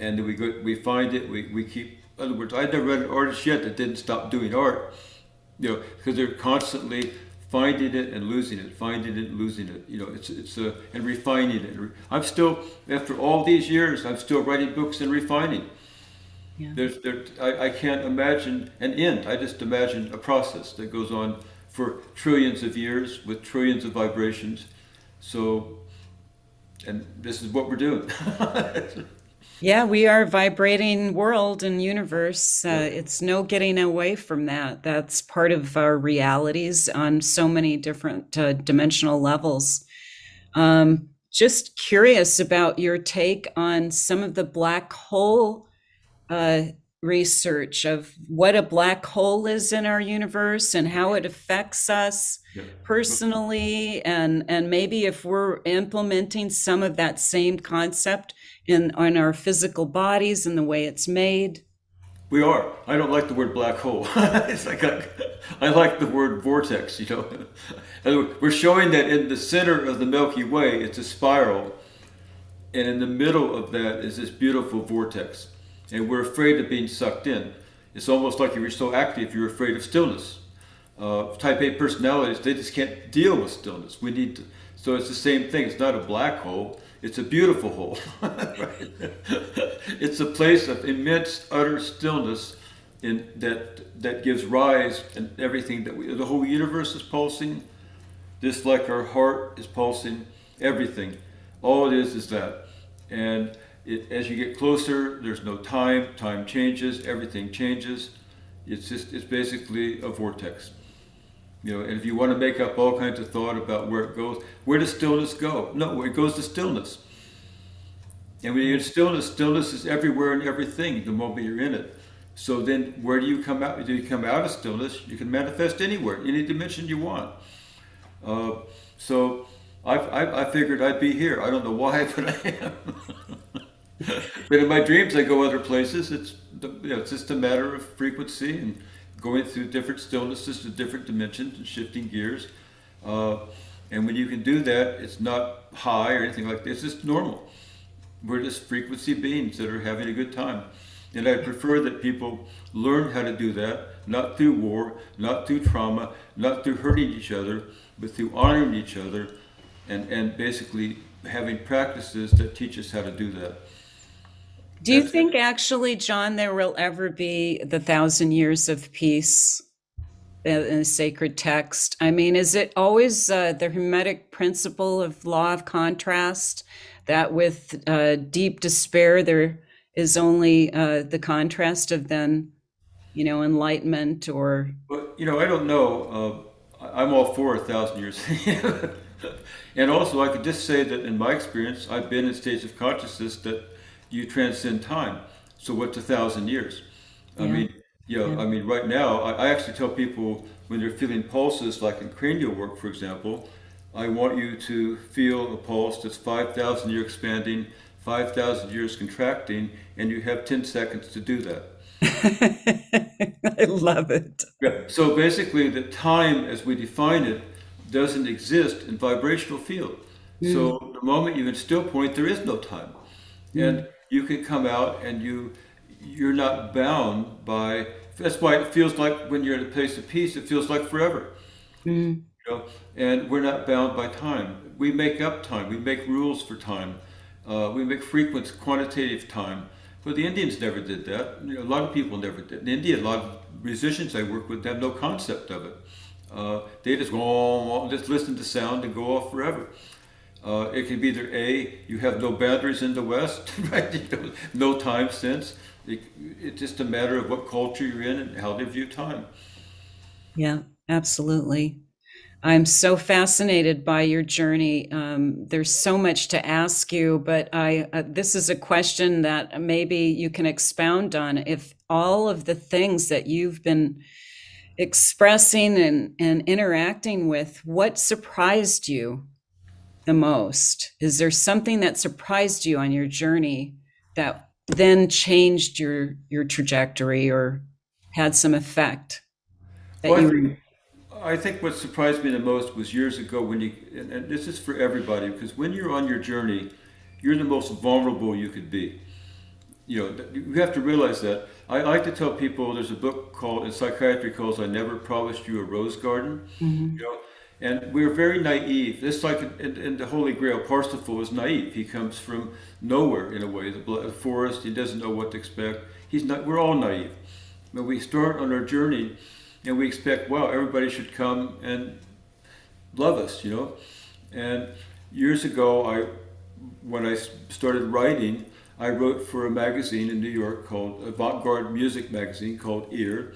And then we find it. We keep, in other words, I've never read an artist yet that didn't stop doing art, because they're constantly finding it and losing it, finding it and losing it. And refining it. I'm still, after all these years, I'm still writing books and refining. Yeah. I can't imagine an end. I just imagine a process that goes on for trillions of years with trillions of vibrations. So, and this is what we're doing. Yeah, we are a vibrating world and universe. It's no getting away from that. That's part of our realities on so many different dimensional levels. Just curious about your take on some of the black hole research of what a black hole is in our universe and how it affects us personally, and maybe if we're implementing some of that same concept on our physical bodies and the way it's made. We are. I don't like the word black hole. It's like I like the word vortex. We're showing that in the center of the Milky Way, it's a spiral, and in the middle of that is this beautiful vortex. And we're afraid of being sucked in. It's almost like if you're so active, you're afraid of stillness. Type A personalities, they just can't deal with stillness. So it's the same thing. It's not a black hole. It's a beautiful hole. Right? It's a place of immense, utter stillness that gives rise and everything the whole universe is pulsing, just like our heart is pulsing, everything. All it is that. And as you get closer, there's no time. Time changes. Everything changes. It's basically a vortex. And if you want to make up all kinds of thought about where it goes, where does stillness go? No, it goes to stillness. And when you're in stillness, stillness is everywhere and everything the moment you're in it. So then where do you come out? Do you come out of stillness? You can manifest anywhere, any dimension you want. So I figured I'd be here. I don't know why, but I am. But in my dreams, I go other places. It's just a matter of frequency and going through different stillnesses to different dimensions and shifting gears. And when you can do that, it's not high or anything like this. It's just normal. We're just frequency beings that are having a good time. And I prefer that people learn how to do that, not through war, not through trauma, not through hurting each other, but through honoring each other and basically having practices that teach us how to do that. Do you think actually, John, there will ever be the 1,000 years of peace in a sacred text? I mean, is it always the Hermetic principle of law of contrast that with deep despair, there is only the contrast of then, enlightenment or... But, I don't know. I'm all for 1,000 years. And also, I could just say that in my experience, I've been in states of consciousness that you transcend time. So what's 1,000 years? I mean, right now, I actually tell people when they're feeling pulses, like in cranial work, for example, I want you to feel a pulse that's 5,000 years expanding, 5,000 years contracting, and you have 10 seconds to do that. I love it. Yeah. So basically, the time as we define it doesn't exist in vibrational field. So the moment you're in still point, there is no time. And you can come out and you're not bound by, that's why it feels like when you're in a place of peace, it feels like forever. And we're not bound by time. We make up time. We make rules for time. We make frequent quantitative time. But the Indians never did that. A lot of people never did. In India, a lot of musicians I work with have no concept of it. They just go on, just listen to sound and go off forever. It can be either A, you have no boundaries in the West, right? No time sense. It's just a matter of what culture you're in and how they view time. Yeah, absolutely. I'm so fascinated by your journey. There's so much to ask you, but this is a question that maybe you can expound on. If all of the things that you've been expressing and interacting with, what surprised you the most? Is there something that surprised you on your journey that then changed your trajectory or had some effect that Well, I think what surprised me the most was years ago when and this is for everybody, because when you're on your journey, you're the most vulnerable you could be. You have to realize that. I like to tell people there's a book called, in psychiatry, called I Never Promised You a Rose Garden. And we're very naive. It's like in the Holy Grail, Parsifal is naive. He comes from nowhere in a way, the forest, he doesn't know what to expect. We're all naive. But we start on our journey and we expect, wow, everybody should come and love us, And years ago, when I started writing, I wrote for a magazine in New York called avant-garde music magazine called Ear.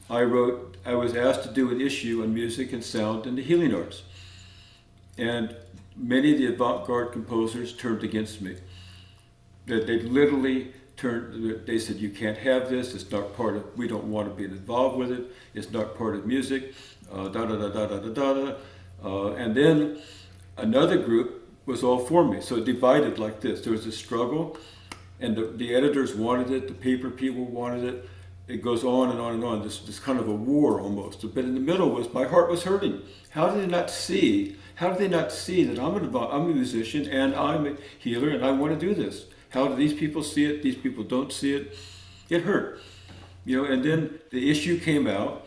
I was asked to do an issue on music and sound and the healing arts. And many of the avant-garde composers turned against me. That they literally they said, you can't have this, it's not part of, we don't want to be involved with it, it's not part of music, and then another group was all for me. So it divided like this. There was a struggle, and the editors wanted it, the paper people wanted it. It goes on and on and on, this kind of a war almost. But in the middle my heart was hurting. How did they not see that I'm a musician and I'm a healer and I want to do this? How do these people see it? These people don't see it. It hurt. And then the issue came out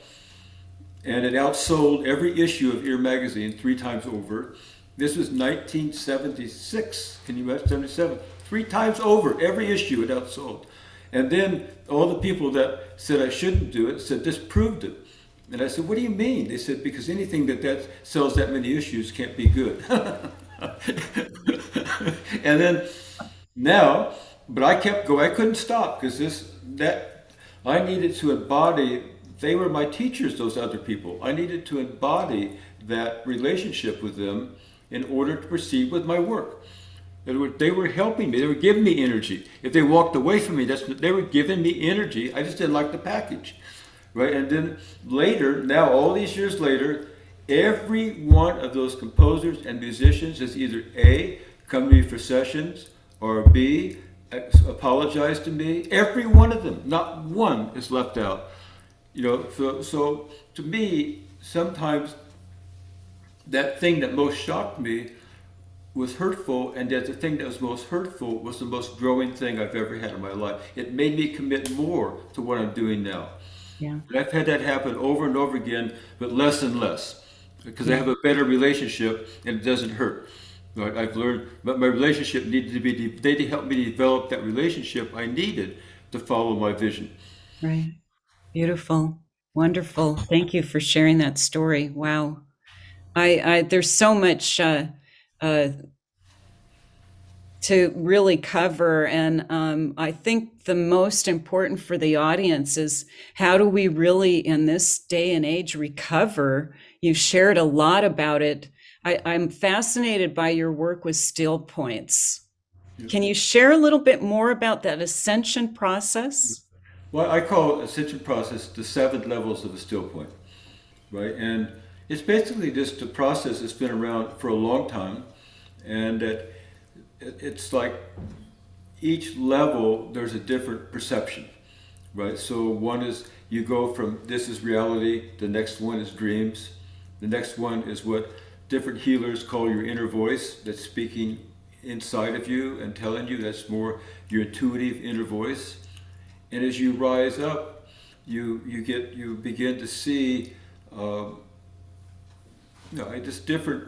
and it outsold every issue of Ear magazine 3 times over. This was 1976. Can you imagine? 77. 3 times over, every issue it outsold. And then all the people that said I shouldn't do it said this proved it. And I said, what do you mean? They said, because anything that sells that many issues can't be good. And then but I kept going. I couldn't stop because I needed to embody they were my teachers, those other people. I needed to embody that relationship with them in order to proceed with my work. They were helping me. They were giving me energy. If they walked away from me, they were giving me energy. I just didn't like the package, right? And then later, now all these years later, every one of those composers and musicians has either A, come to me for sessions, or B, apologize to me. Every one of them, not one is left out. So to me, sometimes that thing that most shocked me was hurtful, and that the thing that was most hurtful was the most growing thing I've ever had in my life. It made me commit more to what I'm doing now. Yeah. And I've had that happen over and over again, but less and less, because I have a better relationship and it doesn't hurt. Right? I've learned, but my relationship needed to be, they helped me develop that relationship I needed to follow my vision. Right. Beautiful. Wonderful. Thank you for sharing that story. Wow. There's so much to really cover. And I think the most important for the audience is, how do we really, in this day and age, recover? You shared a lot about it. I'm fascinated by your work with still points. Can you share a little bit more about that ascension process? Well, I call Ascension process the 7 levels of a still point, right? And it's basically just a process that's been around for a long time, and that it's like each level there's a different perception, right? So one is you go from this is reality, the next one is dreams, the next one is what different healers call your inner voice that's speaking inside of you and telling you, that's more your intuitive inner voice. And as you rise up, you begin to see just different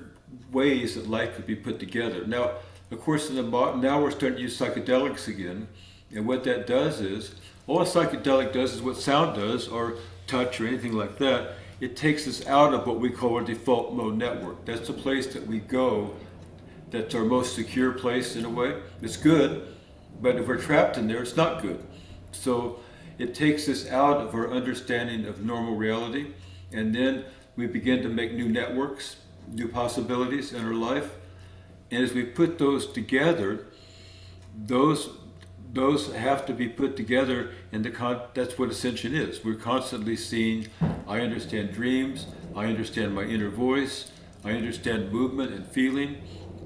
ways that life could be put together. Now, of course, now we're starting to use psychedelics again, and what that does is, all a psychedelic does is what sound does, or touch, or anything like that. It takes us out of what we call our default mode network. That's the place that we go. That's our most secure place in a way. It's good, but if we're trapped in there, it's not good. So it takes us out of our understanding of normal reality, and then we begin to make new networks, new possibilities in our life. And as we put those together, those have to be put together, and that's what Ascension is. We're constantly seeing, I understand dreams, I understand my inner voice, I understand movement and feeling,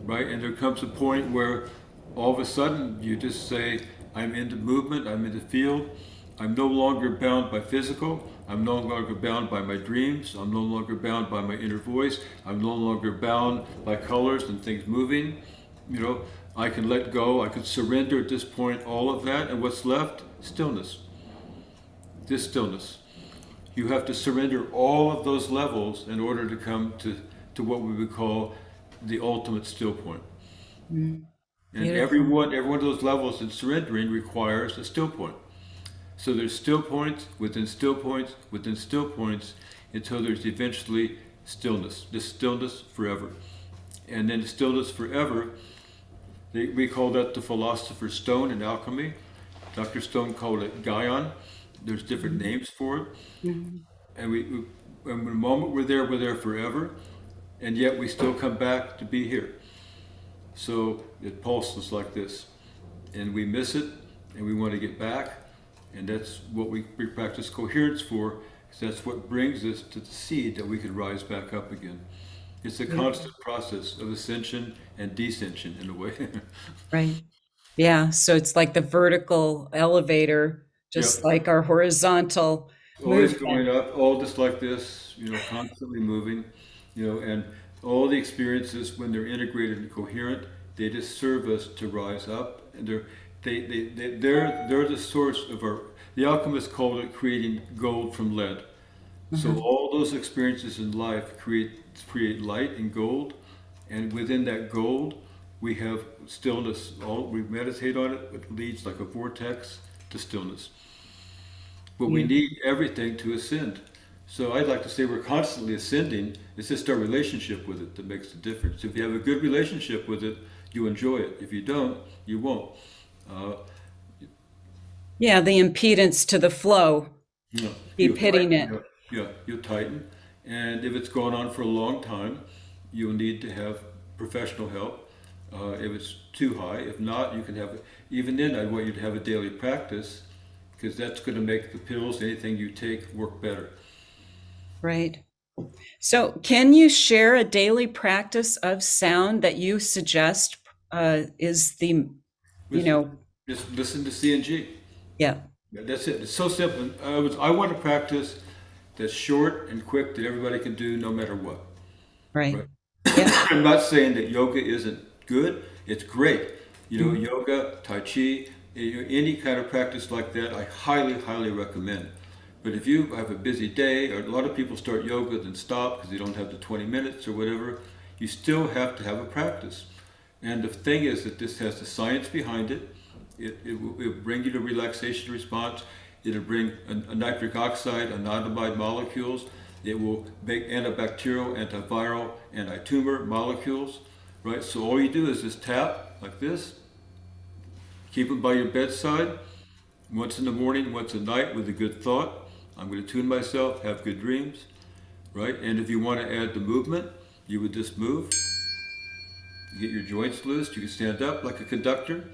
right? And there comes a point where all of a sudden you just say, I'm into movement, I'm into field, I'm no longer bound by physical, I'm no longer bound by my dreams, I'm no longer bound by my inner voice, I'm no longer bound by colors and things moving. I can let go, I can surrender at this point all of that, and what's left? Stillness. This stillness. You have to surrender all of those levels in order to come to what we would call the ultimate still point. And every one of those levels in surrendering requires a still point. So there's still points within still points within still points, until there's eventually stillness, this stillness forever. And then stillness forever, we call that the philosopher's stone in alchemy. Dr. Stone called it Gaion. There's different names for it. Mm-hmm. And the moment we're there forever, and yet we still come back to be here. So it pulses like this, and we miss it, and we want to get back, and that's what we practice coherence for, because that's what brings us to the seed that we can rise back up again. It's a constant process of ascension and descension in a way. Right. Yeah. So it's like the vertical elevator, just like our horizontal always movement. going up, all just like this, constantly moving, and all the experiences, when they're integrated and coherent, they just serve us to rise up, and they're the source of the alchemists called it creating gold from lead. Mm-hmm. So all those experiences in life create light and gold, and within that gold we have stillness. We meditate on it, it leads like a vortex to stillness. But we need everything to ascend. So I'd like to say we're constantly ascending. It's just our relationship with it that makes the difference. If you have a good relationship with it, you enjoy it. If you don't, you won't. The impedance to the flow. Yeah, Keep hitting it. Yeah, you'll tighten. And if it's going on for a long time, you'll need to have professional help. If it's too high, if not, you can have, even then, I want you to have a daily practice because that's going to make the pills, anything you take, work better. Right. So, can you share a daily practice of sound that you suggest is the, you Listen, know, just listen to CNG. yeah, Yeah, that's it. It's so simple. I want a practice that's short and quick that everybody can do no matter what. right. Right? Yeah. I'm not saying that yoga isn't good. It's great. You know, Mhm. yoga, Tai Chi, any kind of practice like that, I highly, highly recommend. But if you have a busy day, or a lot of people start yoga then stop because they don't have the 20 minutes or whatever, you still have to have a practice. And the thing is that this has the science behind it. It will bring you to relaxation response. It'll bring a nitric oxide, anandamide molecules. It will make antibacterial, antiviral, anti-tumor molecules, right? So all you do is just tap like this, keep it by your bedside, once in the morning, once at night with a good thought. I'm going to tune myself, have good dreams, right? And if you want to add the movement, you would just move, get your joints loose. You can stand up like a conductor,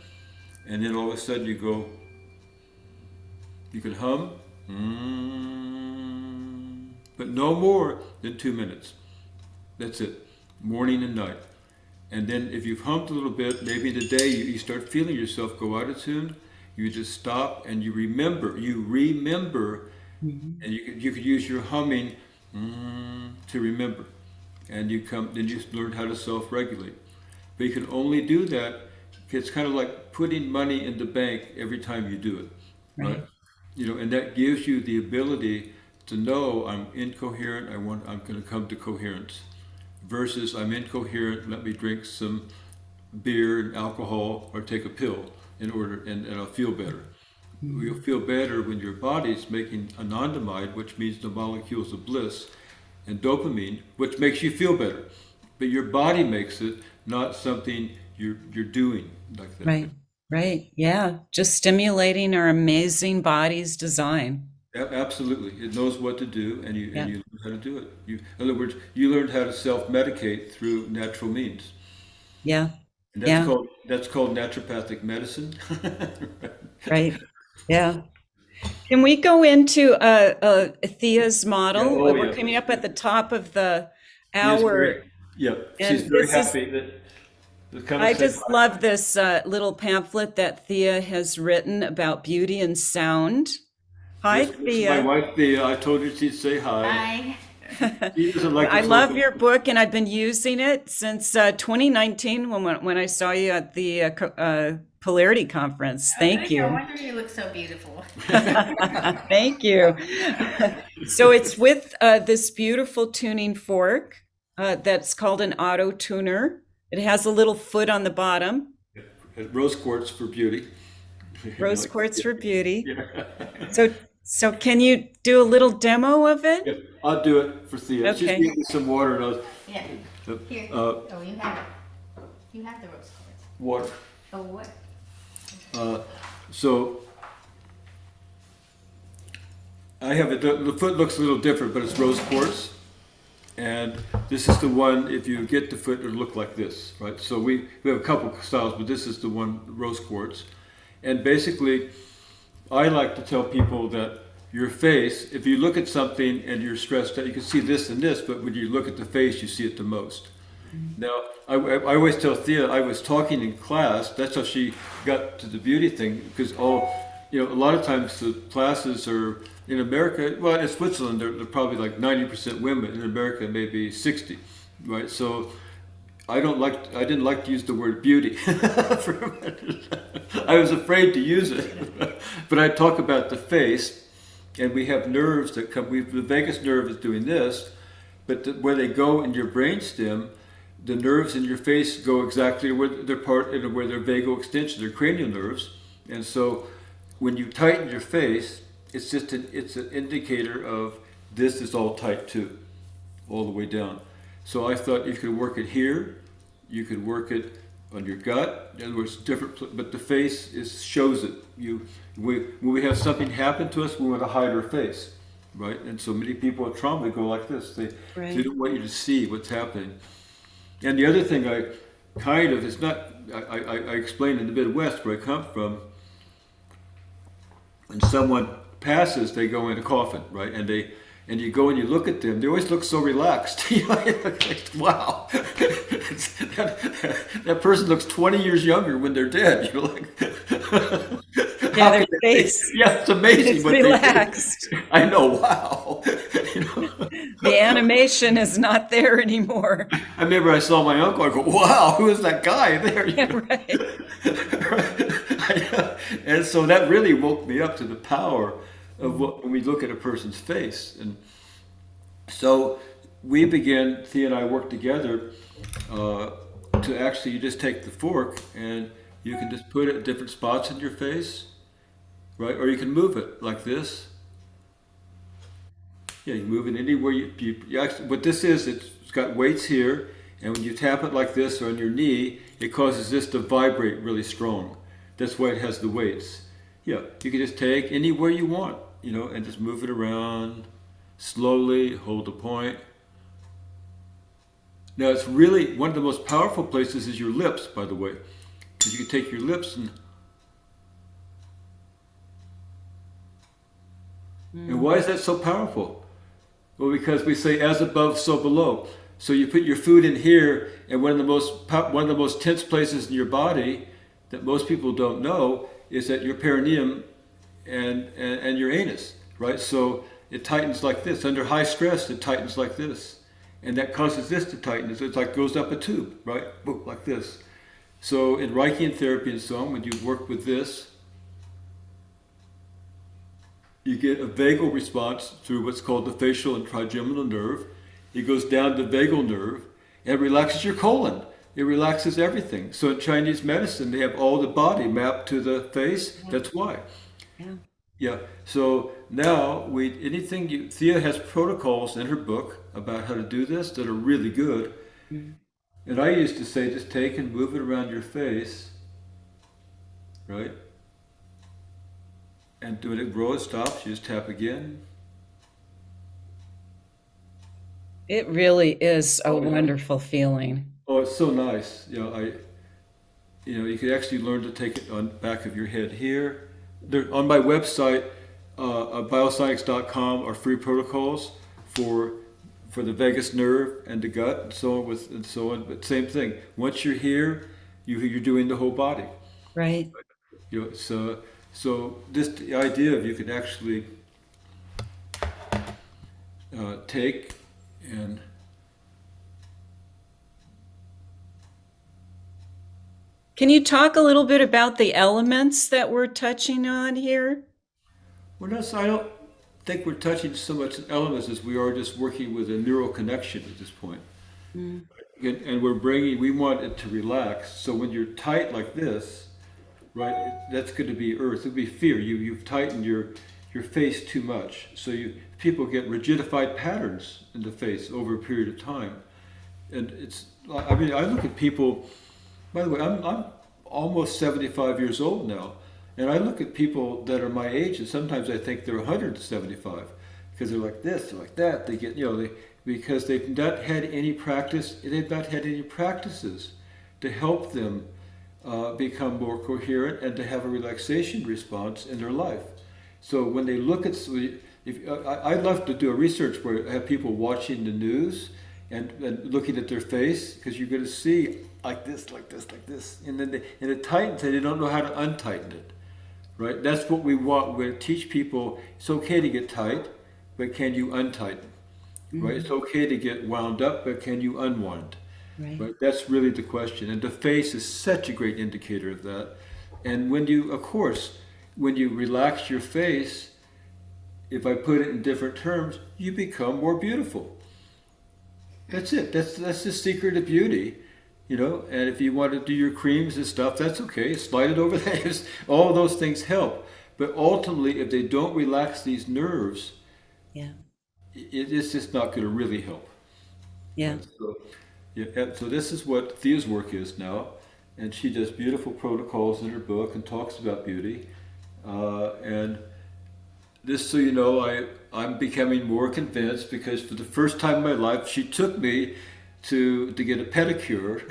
and then all of a sudden you can hum, but no more than 2 minutes. That's it, morning and night. And then if you've hummed a little bit, maybe in the day you start feeling yourself go out of tune, you just stop and you remember, Mhm. and you could use your humming to remember. And then you learn how to self-regulate. But you can only do that, it's kind of like putting money in the bank every time you do it, right? Right. You know, and that gives you the ability to know I'm incoherent, I'm going to come to coherence versus I'm incoherent, let me drink some beer and alcohol or take a pill in order, and I'll feel better. You'll Mhm. feel better when your body's making anandamide, which means the molecules of bliss, and dopamine, which makes you feel better. But your body makes it, not something you're doing like that. Right. Right. Yeah. Just stimulating our amazing body's design. Absolutely, it knows what to do, and Yeah. you learn how to do it. In other words, you learned how to self-medicate through natural means. Yeah. And Yeah. that's called naturopathic medicine. Right. Yeah. Can we go into Thea's Yeah. model? Oh, We're yeah. coming up at the top of the Yes. hour, Yeah. She's and very this is, happy that to come and I say just hi. love this little pamphlet that Thea has written about beauty and sound. Hi, This is my Thea. wife Thea. I told her she'd say hi. She doesn't like to I talk. love your book, and I've been using it since 2019 when I saw you at the Polarity Conference. Oh, Thank good. No you. wonder you look so beautiful. Thank you. So it's with this beautiful tuning fork that's called an auto tuner. It has a little foot on the bottom, Rose quartz for beauty. rose Like, quartz for beauty. yeah. So can you do a little demo of it? Yeah, I'll do it for Thea. She's Okay. getting me some water and Yeah. Here. uh, Oh, you have it. You have the rose quartz. water. Oh, what? So I have it. The foot looks a little different, but it's rose quartz, and this is the one. If you get the foot, it'll look like this, right? So we have a couple styles, but this is the one, rose quartz, and basically, I like to tell people that your face, if you look at something and you're stressed out, you can see this and this, but when you look at the face, you see it the most. Now, I always tell Thea, I was talking in class, that's how she got to the beauty thing, because a lot of times the classes are in America, well, in Switzerland, they're probably like 90% women, in America, maybe 60, right? So I didn't like to use the word beauty. I was afraid to use it, but I talk about the face, and we have nerves that come. The vagus nerve is doing this, but where they go in your brainstem, the nerves in your face go exactly where they're where their vagal extension, their cranial nerves, and so when you tighten your face, it's an indicator of this is all tight too, all the way down. So I thought you could work it here, you could work it on your gut. In other words, but the face shows it. When we have something happen to us, we want to hide our face, right? And so many people with trauma go like this. They don't want you to see what's happening. And the other thing it's not, I explained in the Midwest where I come from, when someone passes, they go in a coffin, right? And you go and you look at them, they always look so relaxed. You look like, wow, that person looks 20 years younger when they're dead. Yeah, their face. Yeah, it's amazing. It's what relaxed. I know, wow. The animation is not there anymore. I remember I saw my uncle, I go, wow, who is that guy there? Yeah, right. And so that really woke me up to the power of when we look at a person's face. And so Thea and I worked together to actually, you just take the fork and you can just put it at different spots in your face, right? Or you can move it like this. Yeah, you move it anywhere you actually, what this is, it's got weights here, and when you tap it like this on your knee, it causes this to vibrate really strong. That's why it has the weights. Yeah, you can just take anywhere you want, and just move it around slowly, hold the point. Now, it's really one of the most powerful places is your lips, by the way, because you can take your lips and why is that so powerful? Well, because we say as above, so below. So you put your food in here, and one of the most tense places in your body that most people don't know is at your perineum and your anus, right? So it tightens like this. Under high stress, it tightens like this. And that causes this to tighten. So it's like goes up a tube, right? Boom, like this. So in Reiki and therapy and so on, when you work with this, you get a vagal response through what's called the facial and trigeminal nerve. It goes down the vagal nerve and relaxes your colon. It relaxes everything. So in Chinese medicine, they have all the body mapped to the face. That's why. Yeah. So now Thea has protocols in her book about how to do this that are really good. And I used to say, just take and move it around your face, right? And when it grows, stops, you just tap again. It really is a wonderful feeling. Oh, it's so nice. You could actually learn to take it on the back of your head here. On my website, bioscience.com, are free protocols for the vagus nerve and the gut and so on. But same thing. Once you're here, you're doing the whole body. Right. So the idea of you can actually take and Can you talk a little bit about the elements that we're touching on here? I don't think we're touching so much elements as we are just working with a neural connection at this point. And we want it to relax. So when you're tight like this, right, that's going to be earth. It'll be fear. You've tightened your face too much. So people get rigidified patterns in the face over a period of time. And I look at people, by the way, I'm almost 75 years old now. And I look at people that are my age, and sometimes I think they're 175 because they're like this, they're like that. They get, because they've not had any practice. They've not had any practices to help them become more coherent and to have a relaxation response in their life. So when they look at, I'd love to do a research where I have people watching the news and looking at their face, because you're going to see like this, like this, like this, and then it tightens and they don't know how to untighten it. Right? That's what we want. We're going to teach people it's okay to get tight, but can you untighten? Right? It's okay to get wound up, but can you unwind? Right? That's really the question. And the face is such a great indicator of that. And when you relax your face, if I put it in different terms, you become more beautiful. That's it. That's the secret of beauty. And if you want to do your creams and stuff, that's okay. Slide it over there. All those things help. But ultimately, if they don't relax these nerves, it's just not going to really help. Yeah. So this is what Thea's work is now. and she does beautiful protocols in her book and talks about beauty. And just so you know, I'm becoming more convinced because for the first time in my life, she took me to get a pedicure.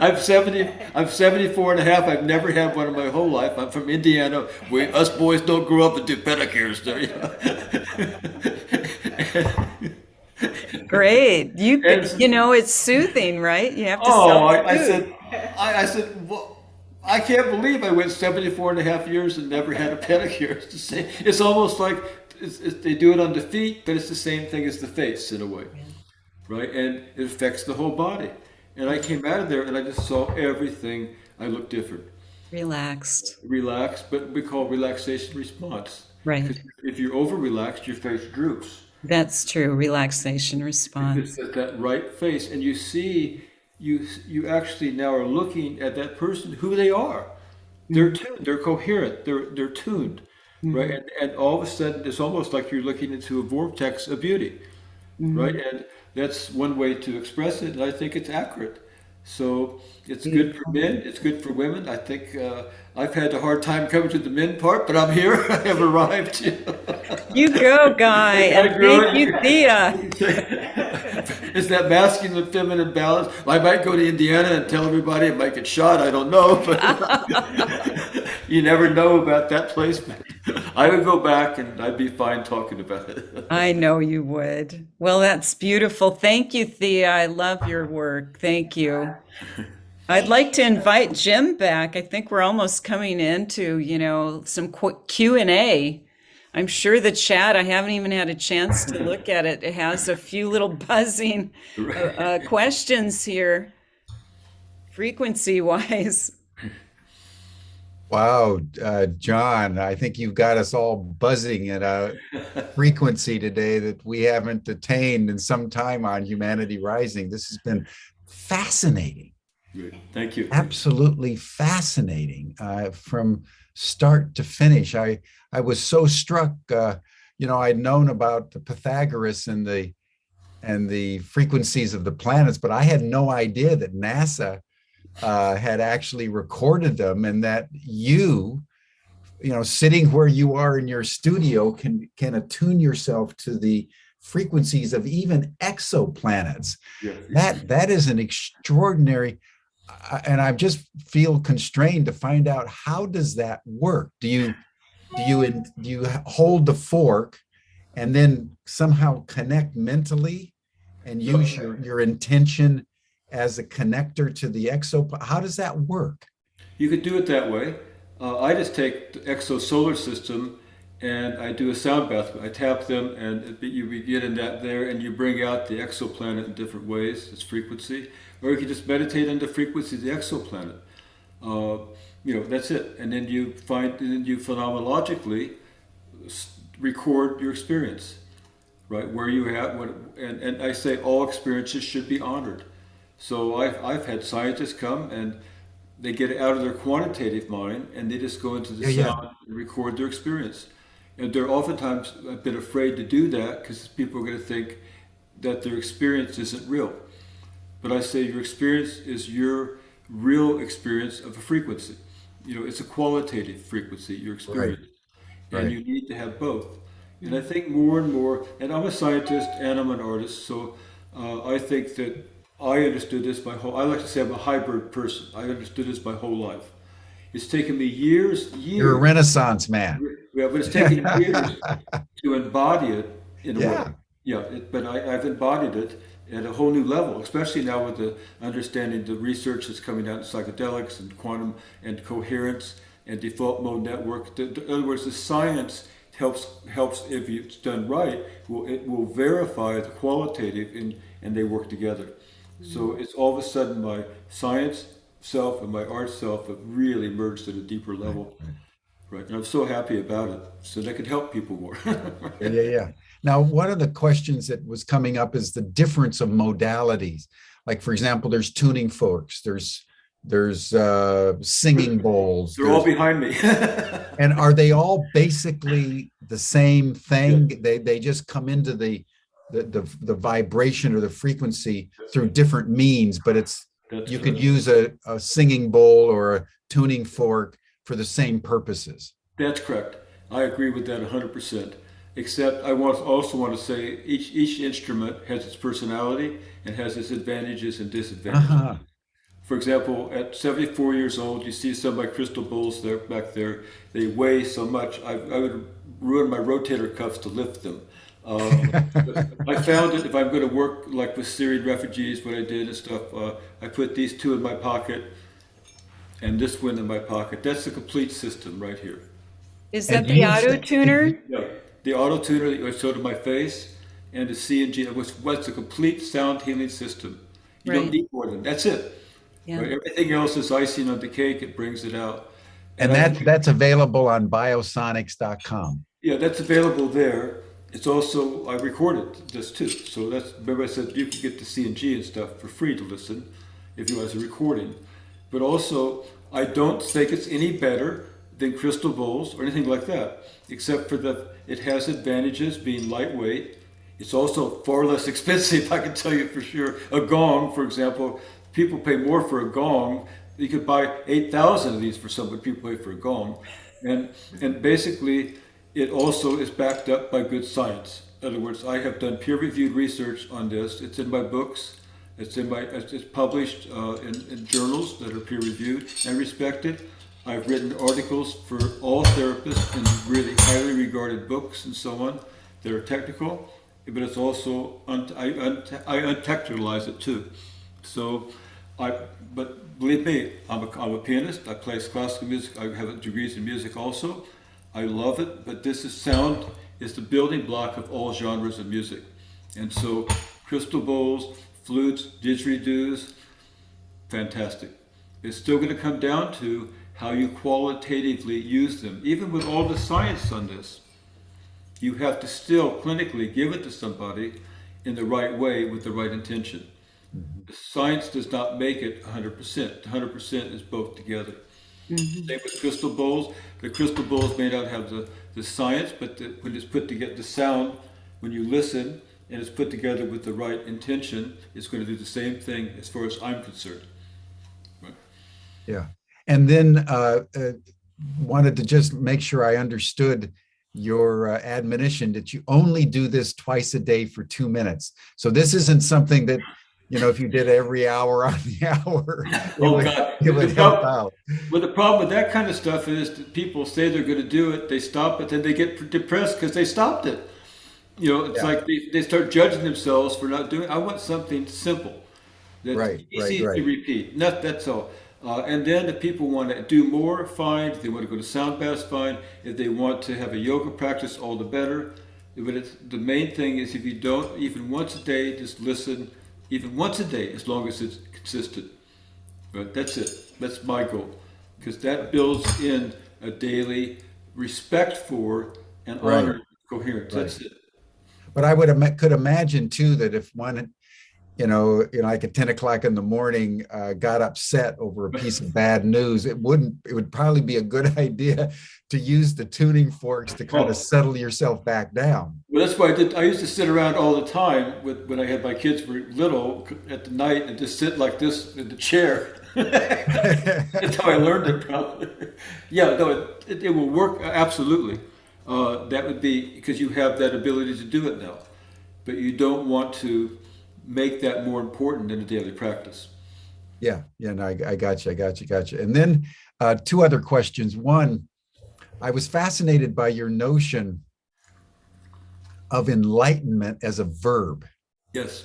I'm 74 and a half. I've never had one in my whole life. I'm from Indiana. Us boys don't grow up and do pedicures. Great. And- You know, it's soothing, right? You have to Oh, I self-soothe. said, I said, well, I can't believe I went 74 and a half years and never had a pedicure. It's the same. It's almost like they do it on the feet, but it's the same thing as the face in a way, right? And it affects the whole body. And I came out of there and I just saw everything. I looked different, Relaxed. relaxed, but we call relaxation response. Right. 'Cause if you're over relaxed, your face droops. That's true. Relaxation It's response. that right face, and you see, you actually now are looking at that person who they are. They're tuned, they're coherent, they're tuned, right? And all of a sudden, it's almost like you're looking into a vortex of beauty, right? And that's one way to express it, and I think it's accurate. So it's good for men, it's good for women. I think I've had a hard time coming to the men part, but I'm here. I have arrived. You go, Guy. And grew thank it. you, Thea. It's that masculine and feminine balance. I might go to Indiana and tell everybody I might get shot. I don't know, but you never know about that place. But I would go back and I'd be fine talking about it. I know you would. Well, that's beautiful. Thank you, Thea. I love your work. Thank you. I'd like to invite Jim back. I think we're almost coming into, some Q&A. I'm sure the chat, I haven't even had a chance to look at it. It has a few little buzzing questions here, frequency-wise. Wow, John, I think you've got us all buzzing at a frequency today that we haven't attained in some time on Humanity Rising. This has been fascinating. Great. Thank you. Absolutely fascinating from start to finish. I was so struck. I'd known about the Pythagoras and the frequencies of the planets, but I had no idea that NASA had actually recorded them, and that sitting where you are in your studio can attune yourself to the frequencies of even exoplanets. Yes. That is an extraordinary. And I just feel constrained to find out, how does that work? Do you hold the fork and then somehow connect mentally and use your intention as a connector to the exoplanet? How does that work? You could do it that way. I just take the exosolar system and I do a sound bath. I tap them and you get in that there and you bring out the exoplanet in different ways, its frequency. Or you can just meditate on the frequency of the exoplanet. That's it. And then you phenomenologically record your experience, right? Where you have, and I say all experiences should be honored. So I've had scientists come and they get out of their quantitative mind and they just go into the sound and record their experience. And they're oftentimes a bit afraid to do that because people are going to think that their experience isn't real. But I say your experience is your real experience of a frequency. It's a qualitative frequency, your experience. Right. And you need to have both. And I think more and more, and I'm a scientist and I'm an artist, so I think that I understood this I like to say I'm a hybrid person. I understood this my whole life. It's taken me years. You're a Renaissance man. Yeah, but it's taken years to embody it in a way. Yeah, but I've embodied it at a whole new level, especially now with the understanding the research that's coming out in psychedelics and quantum and coherence and default mode network. In other words, the science helps if it's done right. It will verify the qualitative and they work together. So it's all of a sudden my science self and my art self have really merged at a deeper level. Right. And I'm so happy about it, so that could help people more. Yeah. Now, one of the questions that was coming up is the difference of modalities. Like, for example, there's tuning forks, there's singing bowls. They're all behind me. And are they all basically the same thing? Yeah. They just come into the vibration or the frequency through different means, but it's That's You could correct. use a singing bowl or a tuning fork for the same purposes. That's correct. I agree with that 100%. Except also want to say each instrument has its personality and has its advantages and disadvantages. Uh-huh. For example, at 74 years old, you see some of my crystal bowls there back there. They weigh so much, I would ruin my rotator cuffs to lift them. But I found that if I'm going to work like with Syrian refugees, what I did and stuff, I put these two in my pocket and this one in my pocket. That's the complete system right here. Is And that the you auto said- tuner? Yeah, the auto tuner that I showed in my face and the C and G, what's a complete sound healing system. You don't Right. need more than that's it. Yeah. Right? Everything else is icing on the cake. It brings it out. And that's available on biosonics.com. Yeah, that's available there. It's also, I recorded this too. So that's, remember I said you can get the C and G and stuff for free to listen if you want a recording. But also, I don't think it's any better than crystal bowls or anything like that, except for that it has advantages being lightweight. It's also far less expensive, I can tell you for sure. A gong, for example, people pay more for a gong. You could buy 8,000 of these for somebody, people pay for a gong. And basically, it also is backed up by good science. In other words, I have done peer-reviewed research on this. It's in my books. It's published in journals that are peer-reviewed and respected. I've written articles for all therapists in really highly regarded books and so on. They're technical, but it's also I untechnicalize it too. So, but believe me, I'm a pianist. I play classical music. I have degrees in music also. I love it, but sound is the building block of all genres of music. And so crystal bowls, flutes, didgeridoos, fantastic. It's still going to come down to how you qualitatively use them. Even with all the science on this, you have to still clinically give it to somebody in the right way with the right intention. The science does not make it 100%. 100% is both together. Same with crystal bowls. The crystal bowls may not have the science, but when it's put together, the sound, when you listen and it's put together with the right intention, it's going to do the same thing as far as I'm concerned. Right. Yeah. And then wanted to just make sure I understood your admonition that you only do this twice a day for 2 minutes. So this isn't something that, if you did every hour on the hour, it would help out. Well, the problem with that kind of stuff is that people say they're going to do it, they stop it, then they get depressed because they stopped it. It's like they start judging themselves for not doing it. I want something simple that's easy to repeat. That's all. And then if people want to do more, fine. If they want to go to sound baths, fine. If they want to have a yoga practice, all the better. But the main thing is if you don't, even once a day, just listen, even once a day, as long as it's consistent. But that's it. That's my goal. Because that builds in a daily respect for and honor coherence. That's it. But I could imagine too that if one, like at 10 o'clock in the morning, got upset over a piece of bad news, it would probably be a good idea to use the tuning forks to kind of settle yourself back down. Well, that's why I used to sit around all the time when I had my kids were little at the night and just sit like this in the chair. That's how I learned it, probably. Yeah, no, it will work absolutely. That would be because you have that ability to do it now, but you don't want to make that more important in a daily practice. Yeah, no, I got you. And then 2 other questions. One, I was fascinated by your notion of enlightenment as a verb. Yes.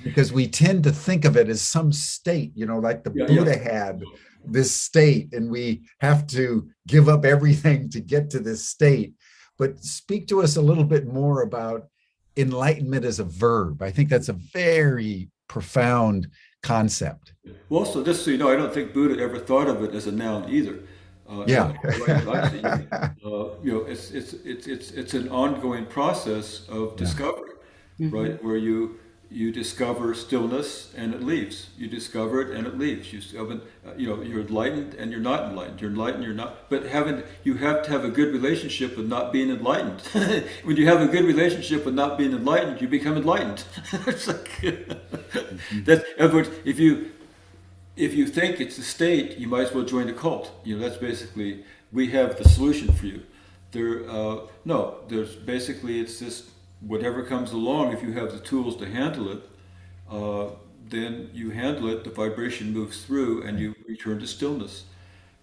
Because we tend to think of it as some state, like the Buddha had this state, and we have to give up everything to get to this state. But speak to us a little bit more about enlightenment as a verb. I think that's a very profound concept. Well, so just so you know, I don't think Buddha ever thought of it as a noun either. It's an ongoing process of discovery, right? Where you discover stillness and it leaves. You discover it and it leaves. You're enlightened and you're not enlightened. You're enlightened, you're not. But you have to have a good relationship with not being enlightened. When you have a good relationship with not being enlightened, you become enlightened. It's like that's. In other words, if you if you think it's a state, you might as well join the cult. That's basically, we have the solution for you. No, there's basically, it's just whatever comes along. If you have the tools to handle it, then you handle it, the vibration moves through, and you return to stillness.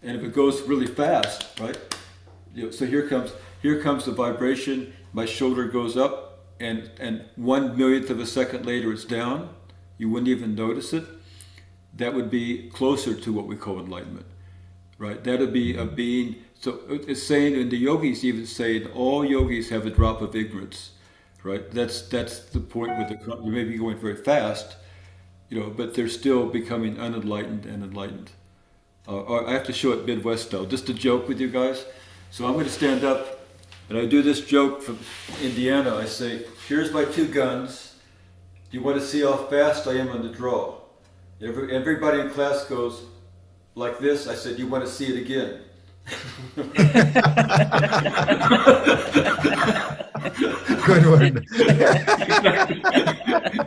And if it goes really fast, right? So here comes the vibration. My shoulder goes up, and 1/1,000,000th of a second later, it's down. You wouldn't even notice it. That would be closer to what we call enlightenment, right? That would be a being. So it's saying, and the yogis even say, all yogis have a drop of ignorance, right? That's the point where you may be going very fast, but they're still becoming unenlightened and enlightened. I have to show it Midwest style, just a joke with you guys. So I'm going to stand up, and I do this joke from Indiana. I say, here's my 2 guns. Do you want to see how fast I am on the draw? Everybody in class goes like this. I said, you want to see it again? Good one.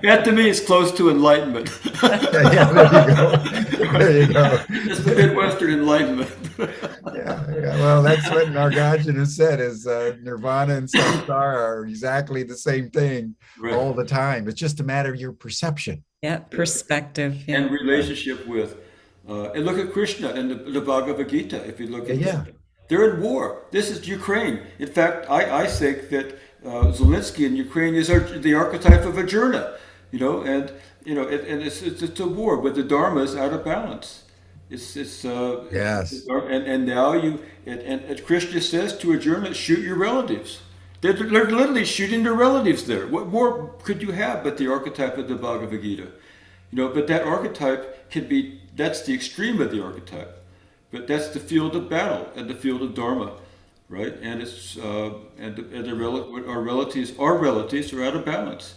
That to me is close to enlightenment. Yeah, there you go. It's the Midwestern enlightenment. Yeah. Well, that's what Nagarjuna said, is nirvana and samsara are exactly the same thing all the time. It's just a matter of your perception. Yeah, perspective. Yeah. And relationship with. And look at Krishna and the Bhagavad Gita. If you look at it, they're in war. This is Ukraine. In fact, I think that Zelensky in Ukraine is the archetype of Arjuna. And it's a war, but the Dharma is out of balance. It's yes. And now and Krishna says to Arjuna, shoot your relatives. They're literally shooting their relatives there. What more could you have but the archetype of the Bhagavad Gita? But that archetype can be. That's the extreme of the archetype, but that's the field of battle and the field of dharma, right? And it's our relatives are out of balance.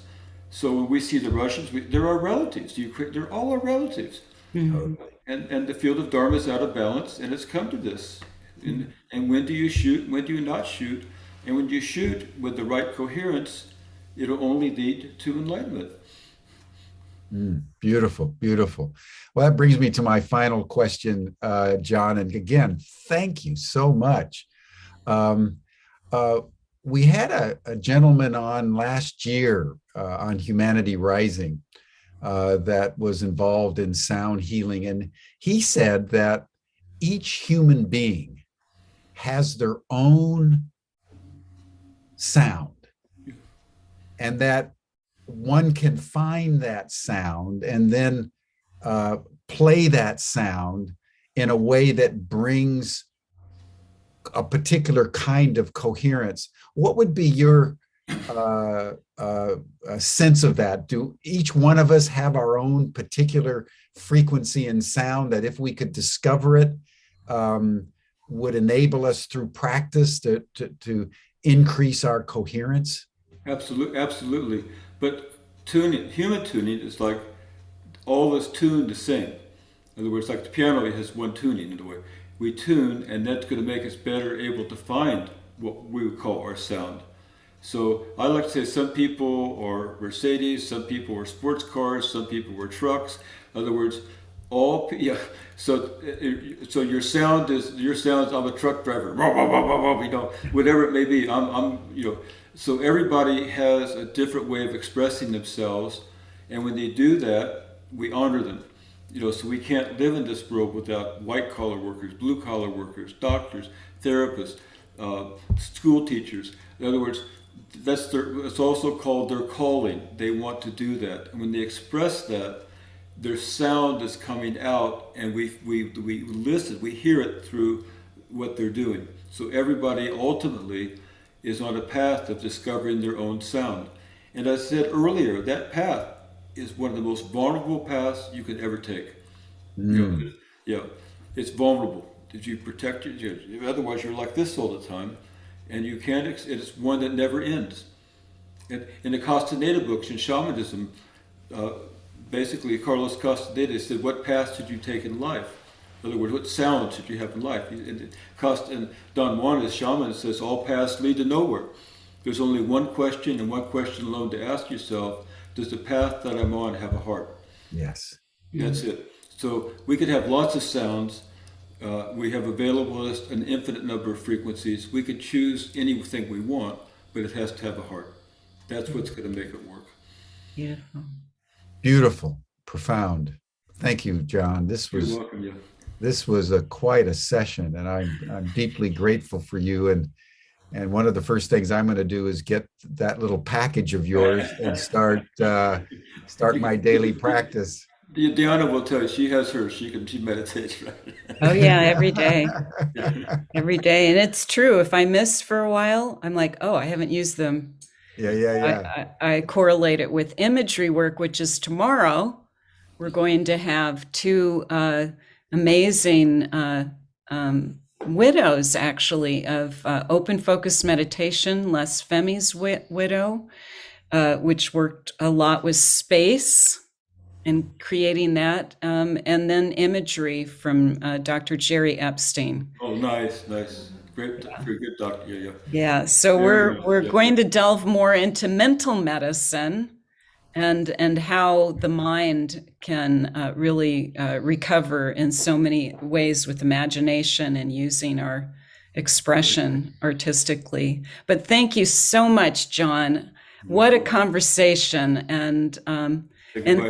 So when we see the Russians, they're our relatives. They're all our relatives, and the field of dharma is out of balance, and it's come to this. And when do you shoot? When do you not shoot? And when you shoot with the right coherence, it'll only lead to enlightenment. Beautiful, beautiful. Well, that brings me to my final question, John. And again, thank you so much. We had a gentleman on last year on Humanity Rising that was involved in sound healing. And he said that each human being has their own sound, and that one can find that sound and then play that sound in a way that brings a particular kind of coherence. What would be your sense of that? Do each one of us have our own particular frequency and sound that, if we could discover it, would enable us through practice to increase our coherence? Absolutely. But human tuning is like all of us tuned to sing. In other words, like the piano has one tuning in a way. We tune, and that's going to make us better able to find what we would call our sound. So I like to say some people are Mercedes, some people are sports cars, some people are trucks. In other words, So your sound is I'm a truck driver, whatever it may be. So everybody has a different way of expressing themselves, and when they do that, we honor them. So we can't live in this world without white collar workers, blue collar workers, doctors, therapists, school teachers. In other words, it's also called their calling. They want to do that, and when they express that, their sound is coming out, and we listen, we hear it through what they're doing. So everybody ultimately is on a path of discovering their own sound. And as I said earlier, that path is one of the most vulnerable paths you could ever take. It's vulnerable. If you protect otherwise you're like this all the time, and you can't. It's one that never ends. And in the Castaneda books in shamanism, basically Carlos Castaneda said, "What path should you take in life?" In other words, what sound should you have in life? And Don Juan, as shaman, says, all paths lead to nowhere. There's only one question, and one question alone to ask yourself: does the path that I'm on have a heart? Yes. That's it. So we could have lots of sounds. We have available us an infinite number of frequencies. We could choose anything we want, but it has to have a heart. That's what's going to make it work. Beautiful. Beautiful, profound. Thank you, John. You're welcome, yeah. This was quite a session, and I'm deeply grateful for you. And one of the first things I'm going to do is get that little package of yours and start my daily practice. Deanna will tell you, she has hers. She meditates, right? Oh yeah, every day. Every day. And it's true. If I miss for a while, I'm like, oh, I haven't used them. Yeah. I correlate it with imagery work, which is tomorrow. We're going to have two amazing widows, actually, of open focus meditation. Les Femi's widow, which worked a lot with space and creating that, and then imagery from Dr. Jerry Epstein. Oh, nice. Great, very good, doctor. Yeah. Yeah, so we're going to delve more into mental medicine and how the mind can really recover in so many ways with imagination and using our expression artistically. But thank you so much, John. What a conversation. And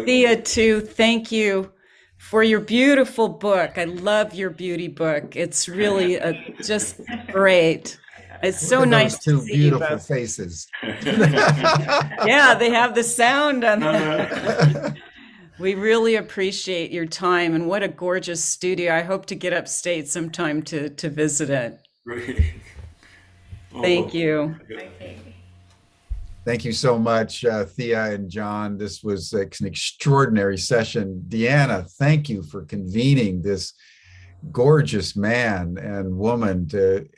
Thea, too, thank you for your beautiful book. I love your beauty book. It's really just great. It's so nice to see beautiful faces. Yeah, they have the sound on them. We really appreciate your time, and what a gorgeous studio. I hope to get upstate sometime to visit it. Great. Thank you. Okay. Thank you so much, Thea and John. This was an extraordinary session. Deanna, thank you for convening this gorgeous man and woman to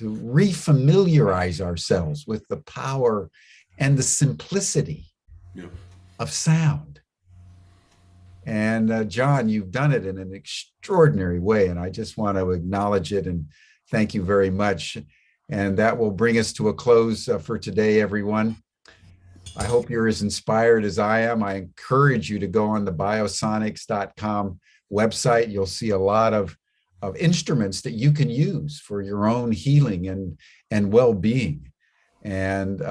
refamiliarize ourselves with the power and the simplicity of sound. And John, you've done it in an extraordinary way, and I just want to acknowledge it and thank you very much. And that will bring us to a close for today, everyone. I hope you're as inspired as I am. I encourage you to go on the biosonics.com website. You'll see a lot of instruments that you can use for your own healing and well-being. And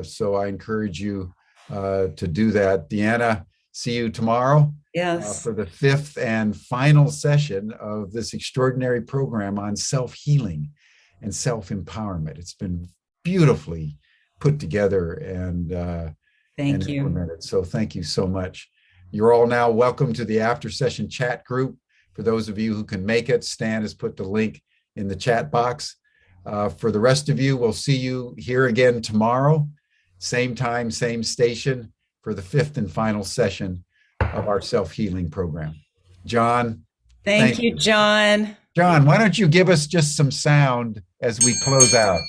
so I encourage you to do that. Deanna, see you tomorrow. Yes. For the fifth and final session of this extraordinary program on self-healing and self-empowerment. It's been beautifully put together and implemented. So thank you so much. You're all now welcome to the after session chat group. For those of you who can make it, Stan has put the link in the chat box. For the rest of you, we'll see you here again tomorrow, same time, same station, for the fifth and final session of our self-healing program. John. Thank you, John. John, why don't you give us just some sound as we close out?